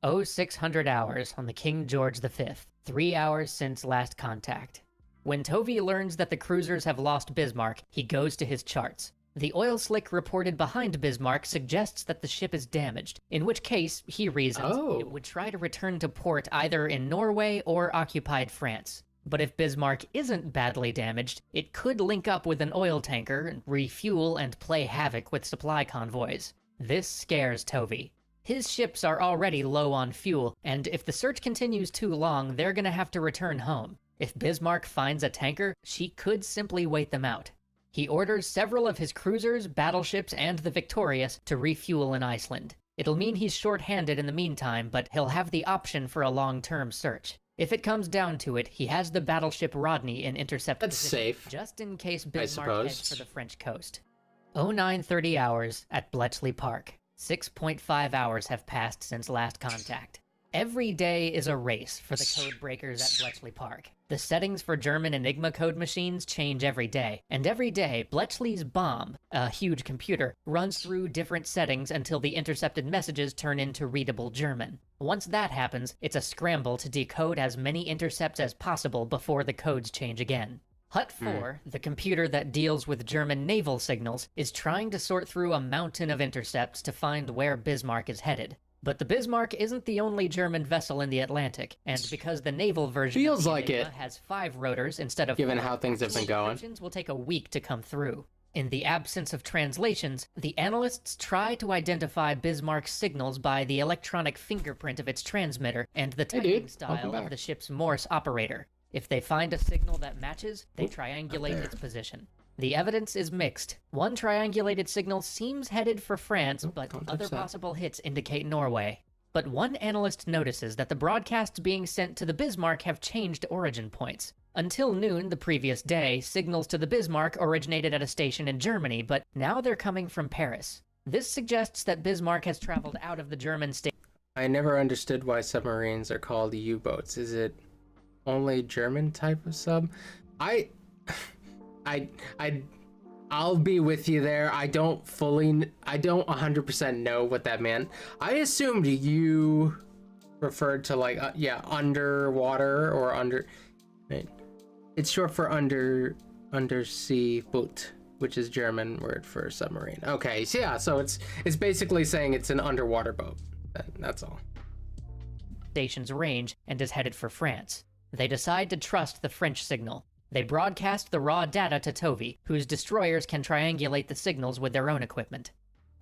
0600 hours on the King George V, 3 hours since last contact. When Tovey learns that the cruisers have lost Bismarck, he goes to his charts. The oil slick reported behind Bismarck suggests that the ship is damaged, in which case, he reasons, it would try to return to port either in Norway or occupied France. But if Bismarck isn't badly damaged, it could link up with an oil tanker, refuel, and play havoc with supply convoys. This scares Tovey. His ships are already low on fuel, and if the search continues too long, they're gonna have to return home. If Bismarck finds a tanker, she could simply wait them out. He orders several of his cruisers, battleships, and the Victorious to refuel in Iceland. It'll mean he's short-handed in the meantime, but he'll have the option for a long-term search. If it comes down to it, he has the battleship Rodney in intercept That's position, safe, just in case Bismarck suppose. heads for the French coast. 0930 hours at Bletchley Park. 6.5 hours have passed since last contact. Every day is a race for the code breakers at Bletchley Park. The settings for German Enigma code machines change every day, and every day, Bletchley's bomb, a huge computer, runs through different settings until the intercepted messages turn into readable German. Once that happens, it's a scramble to decode as many intercepts as possible before the codes change again. Hut 4, the computer that deals with German naval signals, is trying to sort through a mountain of intercepts to find where Bismarck is headed. But the Bismarck isn't the only German vessel in the Atlantic, and because the naval version Feels of the like Enigma it, has 5 rotors instead of given 4, how things have been going. descriptions will take a week to come through. In the absence of translations, the analysts try to identify Bismarck's signals by the electronic fingerprint of its transmitter and the typing style of the ship's Morse operator. If they find a signal that matches, they triangulate its position. The evidence is mixed. One triangulated signal seems headed for France, but other possible hits indicate Norway. But one analyst notices that the broadcasts being sent to the Bismarck have changed origin points. Until noon the previous day, signals to the Bismarck originated at a station in Germany, but now they're coming from Paris. This suggests that Bismarck has traveled out of the German state. I never understood why submarines are called U-boats. Is it only German type of sub? I'll be with you there. I don't 100% know what that meant. I assumed you referred to like, underwater or under, right? It's short for undersea boot, which is German word for submarine. Okay, so yeah, so it's basically saying it's an underwater boat. That's all. Station's range and is headed for France. They decide to trust the French signal. They broadcast the raw data to Tovey, whose destroyers can triangulate the signals with their own equipment.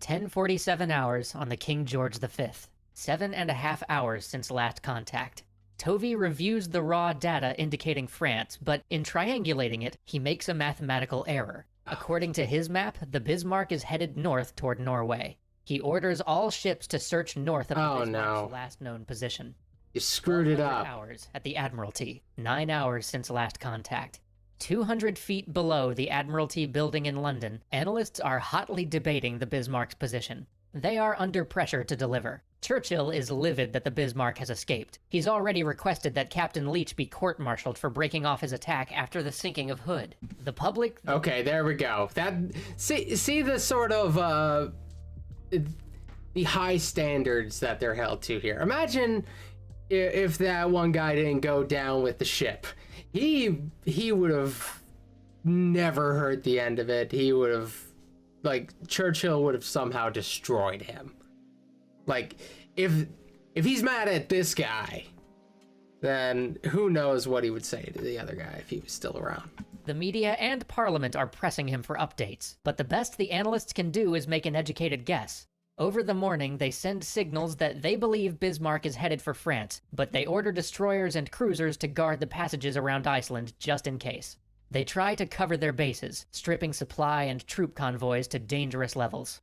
10:47 hours on the King George V. 7.5 hours since last contact. Tovey reviews the raw data indicating France, but in triangulating it, he makes a mathematical error. According to his map, the Bismarck is headed north toward Norway. He orders all ships to search north of the Bismarck's last known position. You screwed it up. Hours at the Admiralty, 9 hours since last contact. 200 feet below the Admiralty building in London, analysts are hotly debating the Bismarck's position. They are under pressure to deliver. Churchill is livid that the Bismarck has escaped. He's already requested that Captain Leach be court-martialed for breaking off his attack after the sinking of Hood. The public... Okay, there we go. See the sort of, the high standards that they're held to here. Imagine if that one guy didn't go down with the ship. He would have never heard the end of it. He would have, like, Churchill would have somehow destroyed him. Like, if he's mad at this guy, then who knows what he would say to the other guy if he was still around. The media and Parliament are pressing him for updates, but the best the analysts can do is make an educated guess. Over the morning, they send signals that they believe Bismarck is headed for France, but they order destroyers and cruisers to guard the passages around Iceland just in case. They try to cover their bases, stripping supply and troop convoys to dangerous levels.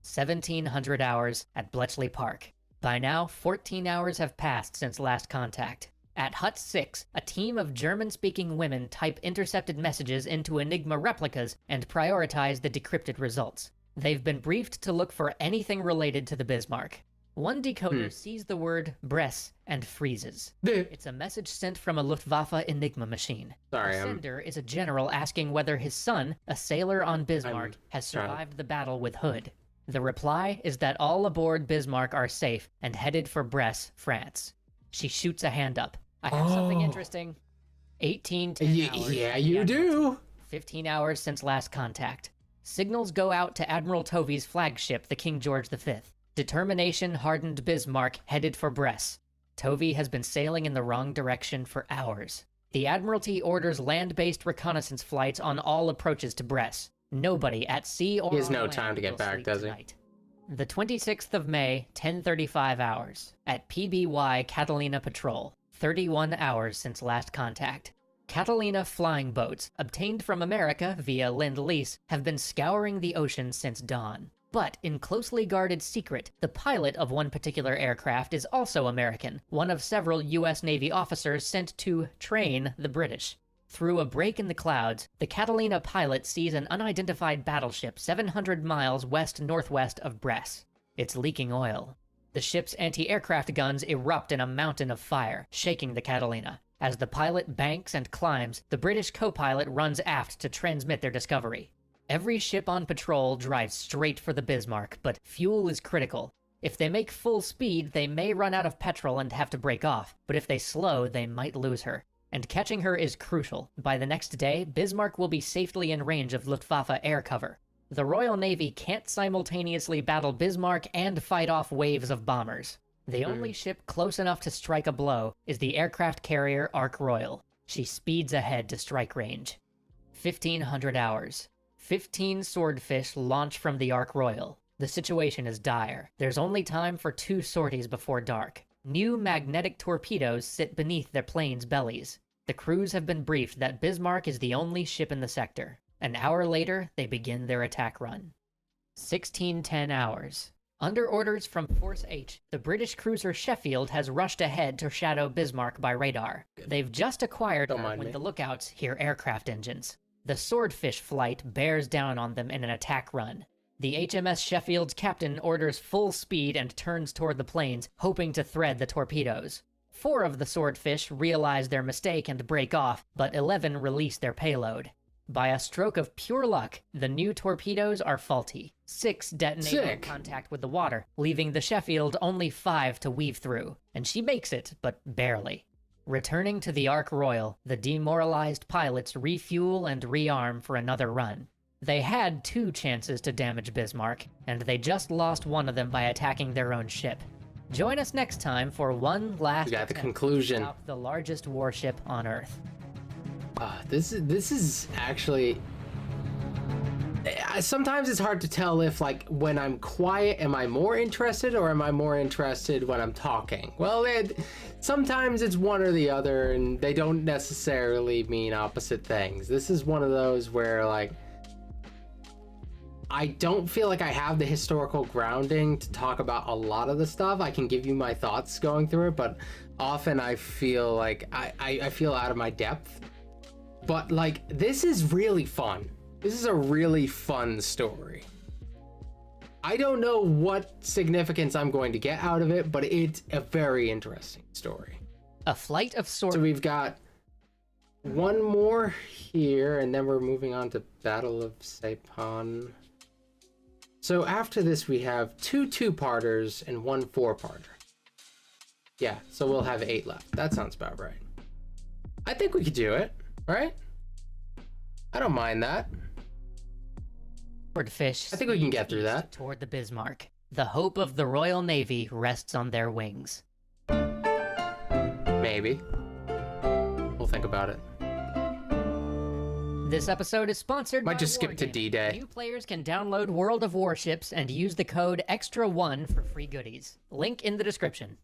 1700 hours at Bletchley Park. By now, 14 hours have passed since last contact. At Hut 6, a team of German-speaking women type intercepted messages into Enigma replicas and prioritize the decrypted results. They've been briefed to look for anything related to the Bismarck. One decoder sees the word Bresse and freezes. It's a message sent from a Luftwaffe Enigma machine. The sender is a general asking whether his son, a sailor on Bismarck, has survived the battle with Hood. The reply is that all aboard Bismarck are safe and headed for Bresse, France. She shoots a hand up. I have something interesting. 18:10 hours. Yeah, you do. 15 hours since last contact. Signals go out to Admiral Tovey's flagship, the King George V. Determination-hardened Bismarck headed for Bresse. Tovey has been sailing in the wrong direction for hours. The Admiralty orders land-based reconnaissance flights on all approaches to Brest. Nobody at sea or He has on no land time to get will back, sleep does he? tonight. The 26th of May, 10:35 hours, at PBY Catalina Patrol, 31 hours since last contact. Catalina flying boats, obtained from America via Lend-Lease, have been scouring the ocean since dawn. But in closely guarded secret, the pilot of one particular aircraft is also American, one of several US Navy officers sent to train the British. Through a break in the clouds, the Catalina pilot sees an unidentified battleship 700 miles west-northwest of Brest. It's leaking oil. The ship's anti-aircraft guns erupt in a mountain of fire, shaking the Catalina. As the pilot banks and climbs, the British co-pilot runs aft to transmit their discovery. Every ship on patrol drives straight for the Bismarck, but fuel is critical. If they make full speed, they may run out of petrol and have to break off, but if they slow, they might lose her. And catching her is crucial. By the next day, Bismarck will be safely in range of Luftwaffe air cover. The Royal Navy can't simultaneously battle Bismarck and fight off waves of bombers. The only ship close enough to strike a blow is the aircraft carrier Ark Royal. She speeds ahead to strike range. 1500 hours. 15 Swordfish launch from the Ark Royal. The situation is dire. There's only time for 2 sorties before dark. New magnetic torpedoes sit beneath their planes' bellies. The crews have been briefed that Bismarck is the only ship in the sector. An hour later, they begin their attack run. 1610 hours. Under orders from Force H, the British cruiser Sheffield has rushed ahead to shadow Bismarck by radar. They've just acquired her when the lookouts hear aircraft engines. The Swordfish flight bears down on them in an attack run. The HMS Sheffield's captain orders full speed and turns toward the planes, hoping to thread the torpedoes. 4 of the Swordfish realize their mistake and break off, but 11 release their payload. By a stroke of pure luck, the new torpedoes are faulty. 6 detonate in contact with the water, leaving the Sheffield only 5 to weave through. And she makes it, but barely. Returning to the Ark Royal, the demoralized pilots refuel and rearm for another run. They had 2 chances to damage Bismarck, and they just lost one of them by attacking their own ship. Join us next time for one last the conclusion. to stop the largest warship on Earth. This is actually... Sometimes it's hard to tell if, like, when I'm quiet, am I more interested or am I more interested when I'm talking? Well, sometimes it's one or the other, and they don't necessarily mean opposite things. This is one of those where, like, I don't feel like I have the historical grounding to talk about a lot of the stuff. I can give you my thoughts going through it, but often I feel like I feel out of my depth. But, like, this is really fun. This is a really fun story. I don't know what significance I'm going to get out of it, but it's a very interesting story. A flight of swords. So we've got one more here, and then we're moving on to Battle of Saipan. So after this, we have 2 2-parters and 1 4-parter. Yeah, so we'll have 8 left. That sounds about right. I think we could do it, right? I don't mind that. Swordfish. I think we can get through that. Toward the Bismarck. The hope of the Royal Navy rests on their wings. Maybe. We'll think about it. This episode is sponsored by Might just skip to Wargaming. D-Day. New players can download World of Warships and use the code EXTRA1 for free goodies. Link in the description.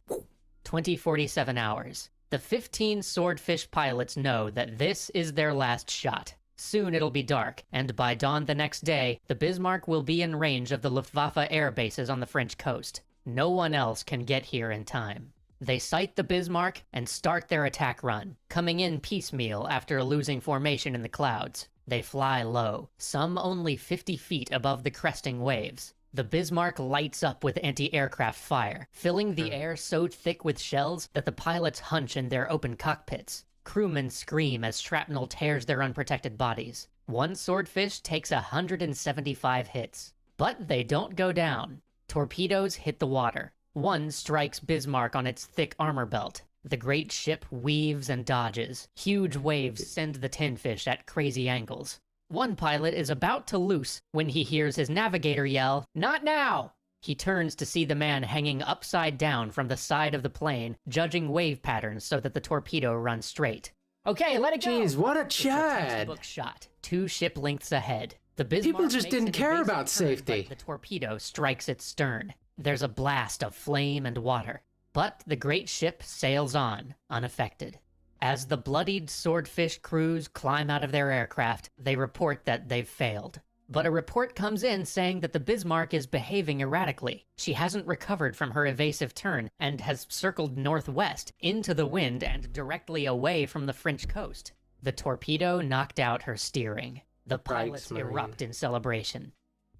2047 hours. The 15 Swordfish pilots know that this is their last shot. Soon it'll be dark, and by dawn the next day, the Bismarck will be in range of the Luftwaffe air bases on the French coast. No one else can get here in time. They sight the Bismarck and start their attack run, coming in piecemeal after losing formation in the clouds. They fly low, some only 50 feet above the cresting waves. The Bismarck lights up with anti-aircraft fire, filling the air so thick with shells that the pilots hunch in their open cockpits. Crewmen scream as shrapnel tears their unprotected bodies. One Swordfish takes 175 hits. But they don't go down. Torpedoes hit the water. One strikes Bismarck on its thick armor belt. The great ship weaves and dodges. Huge waves send the tin fish at crazy angles. One pilot is about to loose when he hears his navigator yell, "Not now!" He turns to see the man hanging upside down from the side of the plane, judging wave patterns so that the torpedo runs straight. Okay, let it go. Jeez, what a It's a Chad! textbook shot, 2 ship lengths ahead. The Bismarck People just makes didn't an care evasive about turn, safety. but the torpedo strikes its stern. There's a blast of flame and water, but the great ship sails on, unaffected. As the bloodied Swordfish crews climb out of their aircraft, they report that they've failed. But a report comes in saying that the Bismarck is behaving erratically. She hasn't recovered from her evasive turn and has circled northwest into the wind and directly away from the French coast. The torpedo knocked out her steering. The pilots erupt in celebration.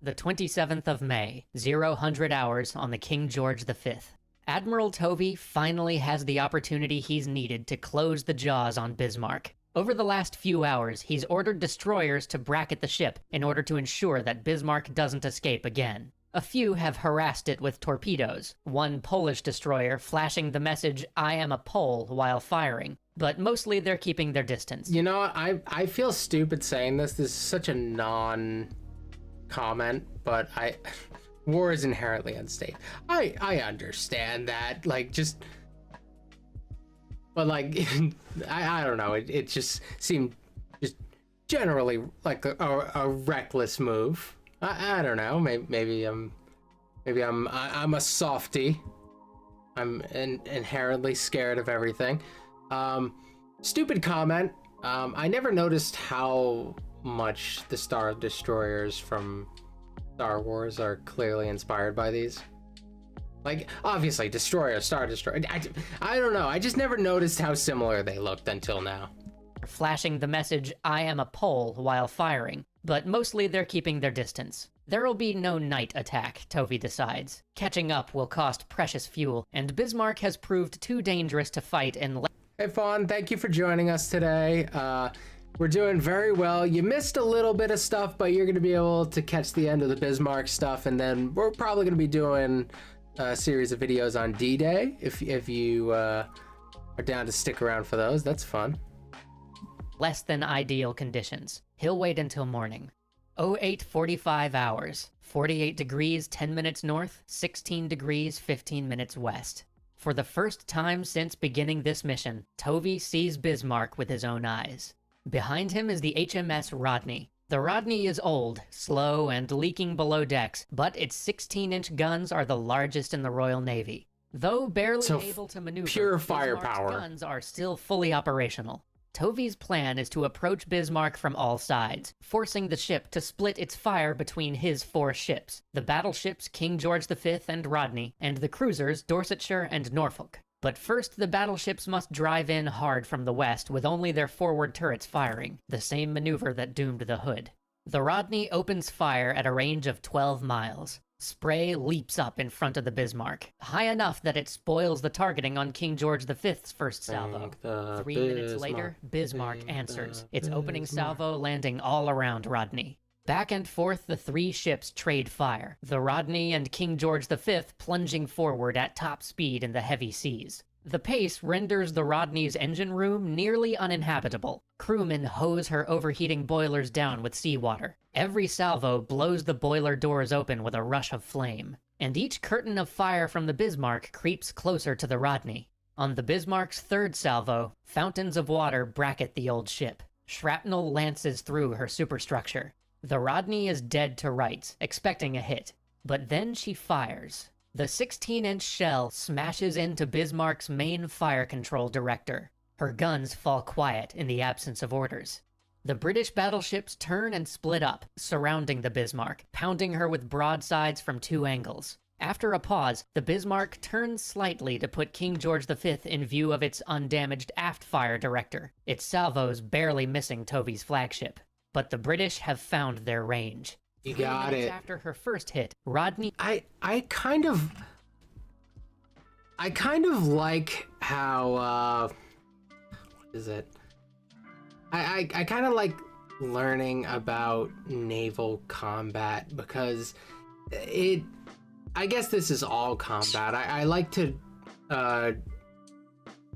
The 27th of May, 0000 hours on the King George V. Admiral Tovey finally has the opportunity he's needed to close the jaws on Bismarck. Over the last few hours, he's ordered destroyers to bracket the ship in order to ensure that Bismarck doesn't escape again. A few have harassed it with torpedoes, one Polish destroyer flashing the message, "I am a Pole," while firing, but mostly they're keeping their distance. You know, I feel stupid saying this. This is such a non-comment, but war is inherently unsafe. I understand that, like, just... But, like, I don't know, it just seemed just generally like a reckless move. I don't know, maybe I'm a softie. I'm inherently scared of everything. Stupid comment. I never noticed how much the Star Destroyers from Star Wars are clearly inspired by these. Like, obviously, Destroyer, Star Destroyer. I don't know. I just never noticed how similar they looked until now. Flashing the message, "I am a Pole," while firing, but mostly they're keeping their distance. There'll be no night attack, Tovey decides. Catching up will cost precious fuel, and Bismarck has proved too dangerous to fight in... Hey, Fawn, thank you for joining us today. We're doing very well. You missed a little bit of stuff, but you're going to be able to catch the end of the Bismarck stuff, and then we're probably going to be doing a series of videos on D-Day. If you are down to stick around for those, that's fun. less than ideal conditions. He'll wait until morning. 08:45 hours, 48 degrees 10 minutes north, 16 degrees 15 minutes west. For the first time since beginning this mission, Tovey sees Bismarck with his own eyes. Behind him is the HMS Rodney. The Rodney is old, slow, and leaking below decks, but its 16-inch guns are the largest in the Royal Navy. Though barely able to maneuver, pure Bismarck's firepower. guns are still fully operational. Tovey's plan is to approach Bismarck from all sides, forcing the ship to split its fire between his 4 ships, the battleships King George V and Rodney, and the cruisers Dorsetshire and Norfolk. But first, the battleships must drive in hard from the west with only their forward turrets firing, the same maneuver that doomed the Hood. The Rodney opens fire at a range of 12 miles. Spray leaps up in front of the Bismarck, high enough that it spoils the targeting on King George V's first salvo. 3 minutes later, Bismarck answers, its opening salvo landing all around Rodney. Back and forth, the 3 ships trade fire, the Rodney and King George V plunging forward at top speed in the heavy seas. The pace renders the Rodney's engine room nearly uninhabitable. Crewmen hose her overheating boilers down with seawater. Every salvo blows the boiler doors open with a rush of flame. And each curtain of fire from the Bismarck creeps closer to the Rodney. On the Bismarck's 3rd salvo, fountains of water bracket the old ship. Shrapnel lances through her superstructure. The Rodney is dead to rights, expecting a hit. But then she fires. The 16-inch shell smashes into Bismarck's main fire control director. Her guns fall quiet in the absence of orders. The British battleships turn and split up, surrounding the Bismarck, pounding her with broadsides from 2 angles. After a pause, the Bismarck turns slightly to put King George V in view of its undamaged aft fire director, its salvos barely missing Tovey's flagship. But the British have found their range. You got it. After her first hit, Rodney... I kind of like how, what is it? I kind of like learning about naval combat because I guess this is all combat. I like to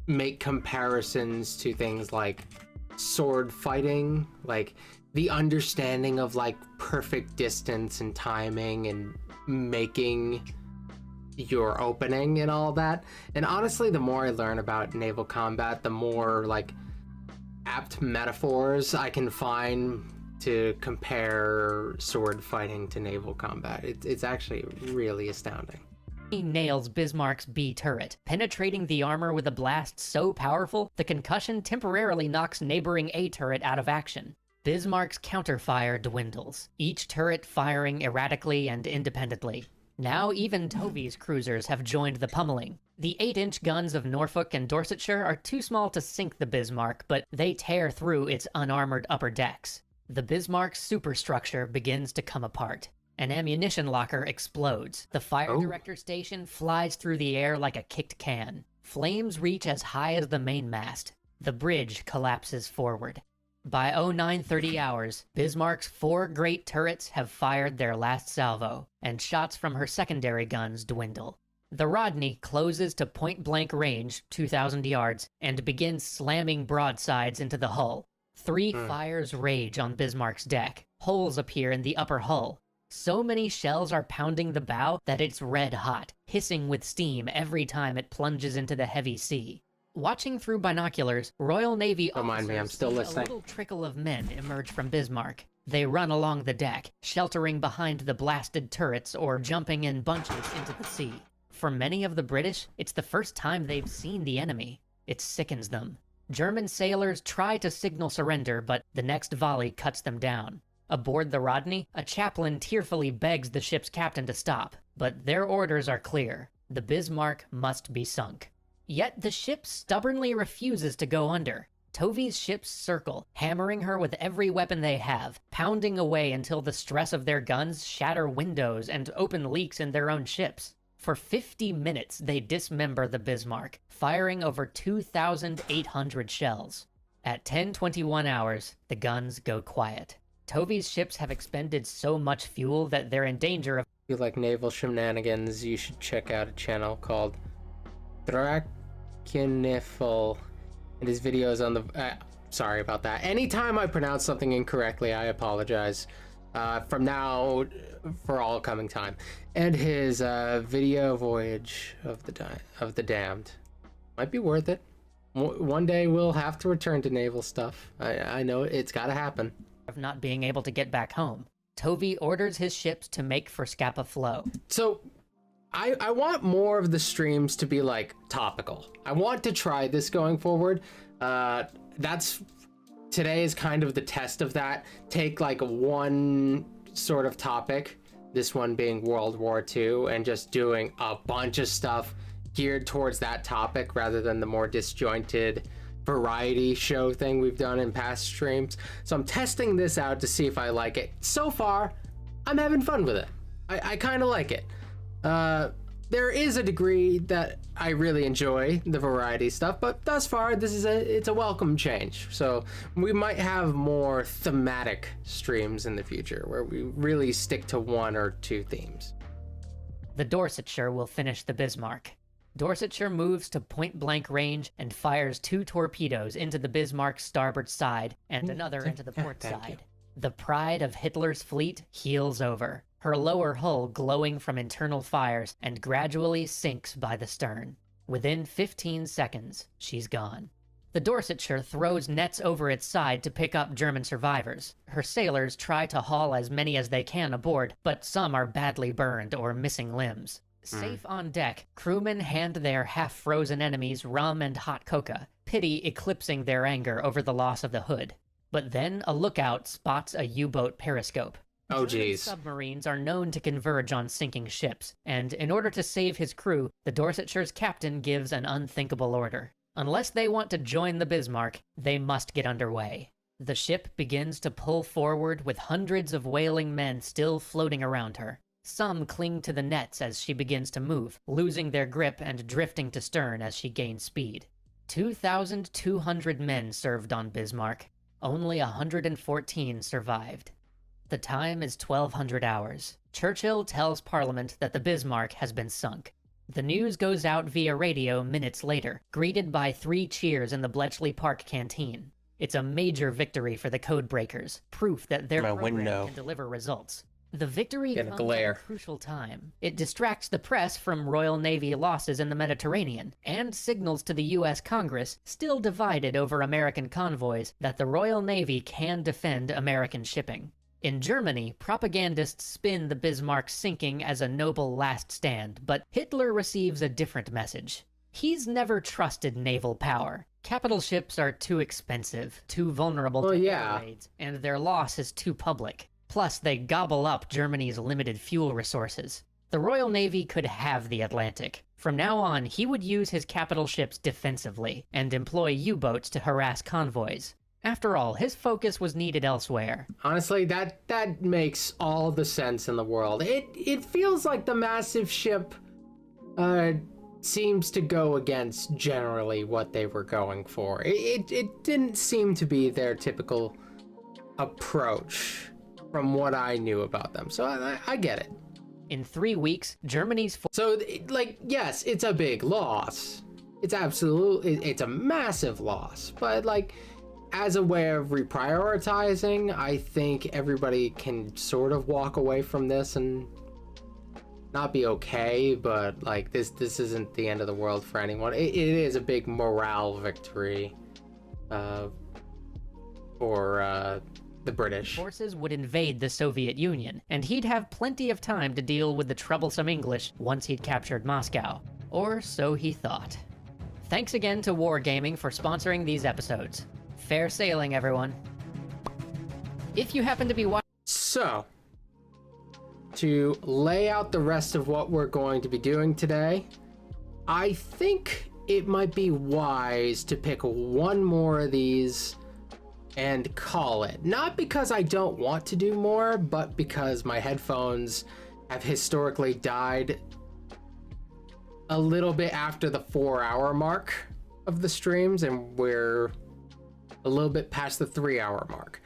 make comparisons to things like sword fighting, like the understanding of like perfect distance and timing and making your opening and all that. And honestly, the more I learn about naval combat, the more like apt metaphors I can find to compare sword fighting to naval combat. It's actually really astounding. He nails Bismarck's B turret, penetrating the armor with a blast so powerful the concussion temporarily knocks neighboring A turret out of action. Bismarck's counterfire dwindles, each turret firing erratically and independently. Now even Tovey's cruisers have joined the pummeling. The 8-inch guns of Norfolk and Dorsetshire are too small to sink the Bismarck, but they tear through its unarmored upper decks. The Bismarck's superstructure begins to come apart. An ammunition locker explodes. The fire director station flies through the air like a kicked can. Flames reach as high as the mainmast. The bridge collapses forward. By 0930 hours, Bismarck's 4 great turrets have fired their last salvo, and shots from her secondary guns dwindle. The Rodney closes to point-blank range, 2,000 yards, and begins slamming broadsides into the hull. 3 fires rage on Bismarck's deck. Holes appear in the upper hull. So many shells are pounding the bow that it's red hot, hissing with steam every time it plunges into the heavy sea. Watching through binoculars, Royal Navy officers see a little trickle of men emerge from Bismarck. They run along the deck, sheltering behind the blasted turrets or jumping in bunches into the sea. For many of the British, it's the first time they've seen the enemy. It sickens them. German sailors try to signal surrender, but the next volley cuts them down. Aboard the Rodney, a chaplain tearfully begs the ship's captain to stop, but their orders are clear. The Bismarck must be sunk. Yet the ship stubbornly refuses to go under. Tovey's ships circle, hammering her with every weapon they have, pounding away until the stress of their guns shatter windows and open leaks in their own ships. For 50 minutes, they dismember the Bismarck, firing over 2,800 shells. At 10:21 hours, the guns go quiet. Tovey's ships have expended so much fuel that they're in danger of... If you like naval shenanigans, you should check out a channel called Drakenifel, and his videos on the... sorry about that. Anytime I pronounce something incorrectly, I apologize. From now, for all coming time. And his video Voyage of the Damned. Might be worth it. One day we'll have to return to naval stuff. I know it's gotta happen. Of not being able to get back home. Tovey orders his ships to make for Scapa Flow. So, I want more of the streams to be, like, topical. I want to try this going forward. Today is kind of the test of that. Take, like, one sort of topic, this one being World War II, and just doing a bunch of stuff geared towards that topic rather than the more disjointed variety show thing we've done in past streams. So I'm testing this out to see if I like it. So far, I'm having fun with it. I kind of like it. There is a degree that I really enjoy the variety stuff, but thus far it's a welcome change. So we might have more thematic streams in the future where we really stick to 1 or 2 themes. The Dorsetshire will finish the Bismarck. Dorsetshire moves to point-blank range and fires 2 torpedoes into the Bismarck's starboard side and another into the port side. The pride of Hitler's fleet heels over, her lower hull glowing from internal fires, and gradually sinks by the stern. Within 15 seconds, she's gone. The Dorsetshire throws nets over its side to pick up German survivors. Her sailors try to haul as many as they can aboard, but some are badly burned or missing limbs. Safe on deck, crewmen hand their half-frozen enemies rum and hot cocoa, pity eclipsing their anger over the loss of the Hood. But then a lookout spots a U-boat periscope. Oh, German geez. submarines are known to converge on sinking ships, and in order to save his crew, the Dorsetshires captain gives an unthinkable order. Unless they want to join the Bismarck, they must get underway. The ship begins to pull forward with hundreds of wailing men still floating around her. Some cling to the nets as she begins to move, losing their grip and drifting to stern as she gains speed. 2,200 men served on Bismarck. Only 114 survived. The time is 1200 hours. Churchill tells Parliament that the Bismarck has been sunk. The news goes out via radio minutes later, greeted by 3 cheers in the Bletchley Park canteen. It's a major victory for the codebreakers, proof that their program can deliver results. The victory Get a comes at a glare. crucial time. It distracts the press from Royal Navy losses in the Mediterranean, and signals to the U.S. Congress, still divided over American convoys, that the Royal Navy can defend American shipping. In Germany, propagandists spin the Bismarck's sinking as a noble last stand, but Hitler receives a different message. He's never trusted naval power. Capital ships are too expensive, too vulnerable to air raids, and their loss is too public. Plus, they gobble up Germany's limited fuel resources. The Royal Navy could have the Atlantic. From now on, he would use his capital ships defensively, and employ U-boats to harass convoys. After all, his focus was needed elsewhere. Honestly, that makes all the sense in the world. It feels like the massive ship seems to go against generally what they were going for. It didn't seem to be their typical approach from what I knew about them. So I get it. In 3 weeks, Germany's... So, like, yes, it's a big loss. It's a massive loss. But, like, as a way of reprioritizing, I think everybody can sort of walk away from this and not be okay, but, like, this isn't the end of the world for anyone. It is a big morale victory for the British. Forces would invade the Soviet Union, and he'd have plenty of time to deal with the troublesome English once he'd captured Moscow. Or so he thought. Thanks again to Wargaming for sponsoring these episodes. Fair sailing, everyone. If you happen to be watching... So, to lay out the rest of what we're going to be doing today, I think it might be wise to pick one more of these and call it. Not because I don't want to do more, but because my headphones have historically died a little bit after the 4-hour mark of the streams, and we're a little bit past the 3-hour mark.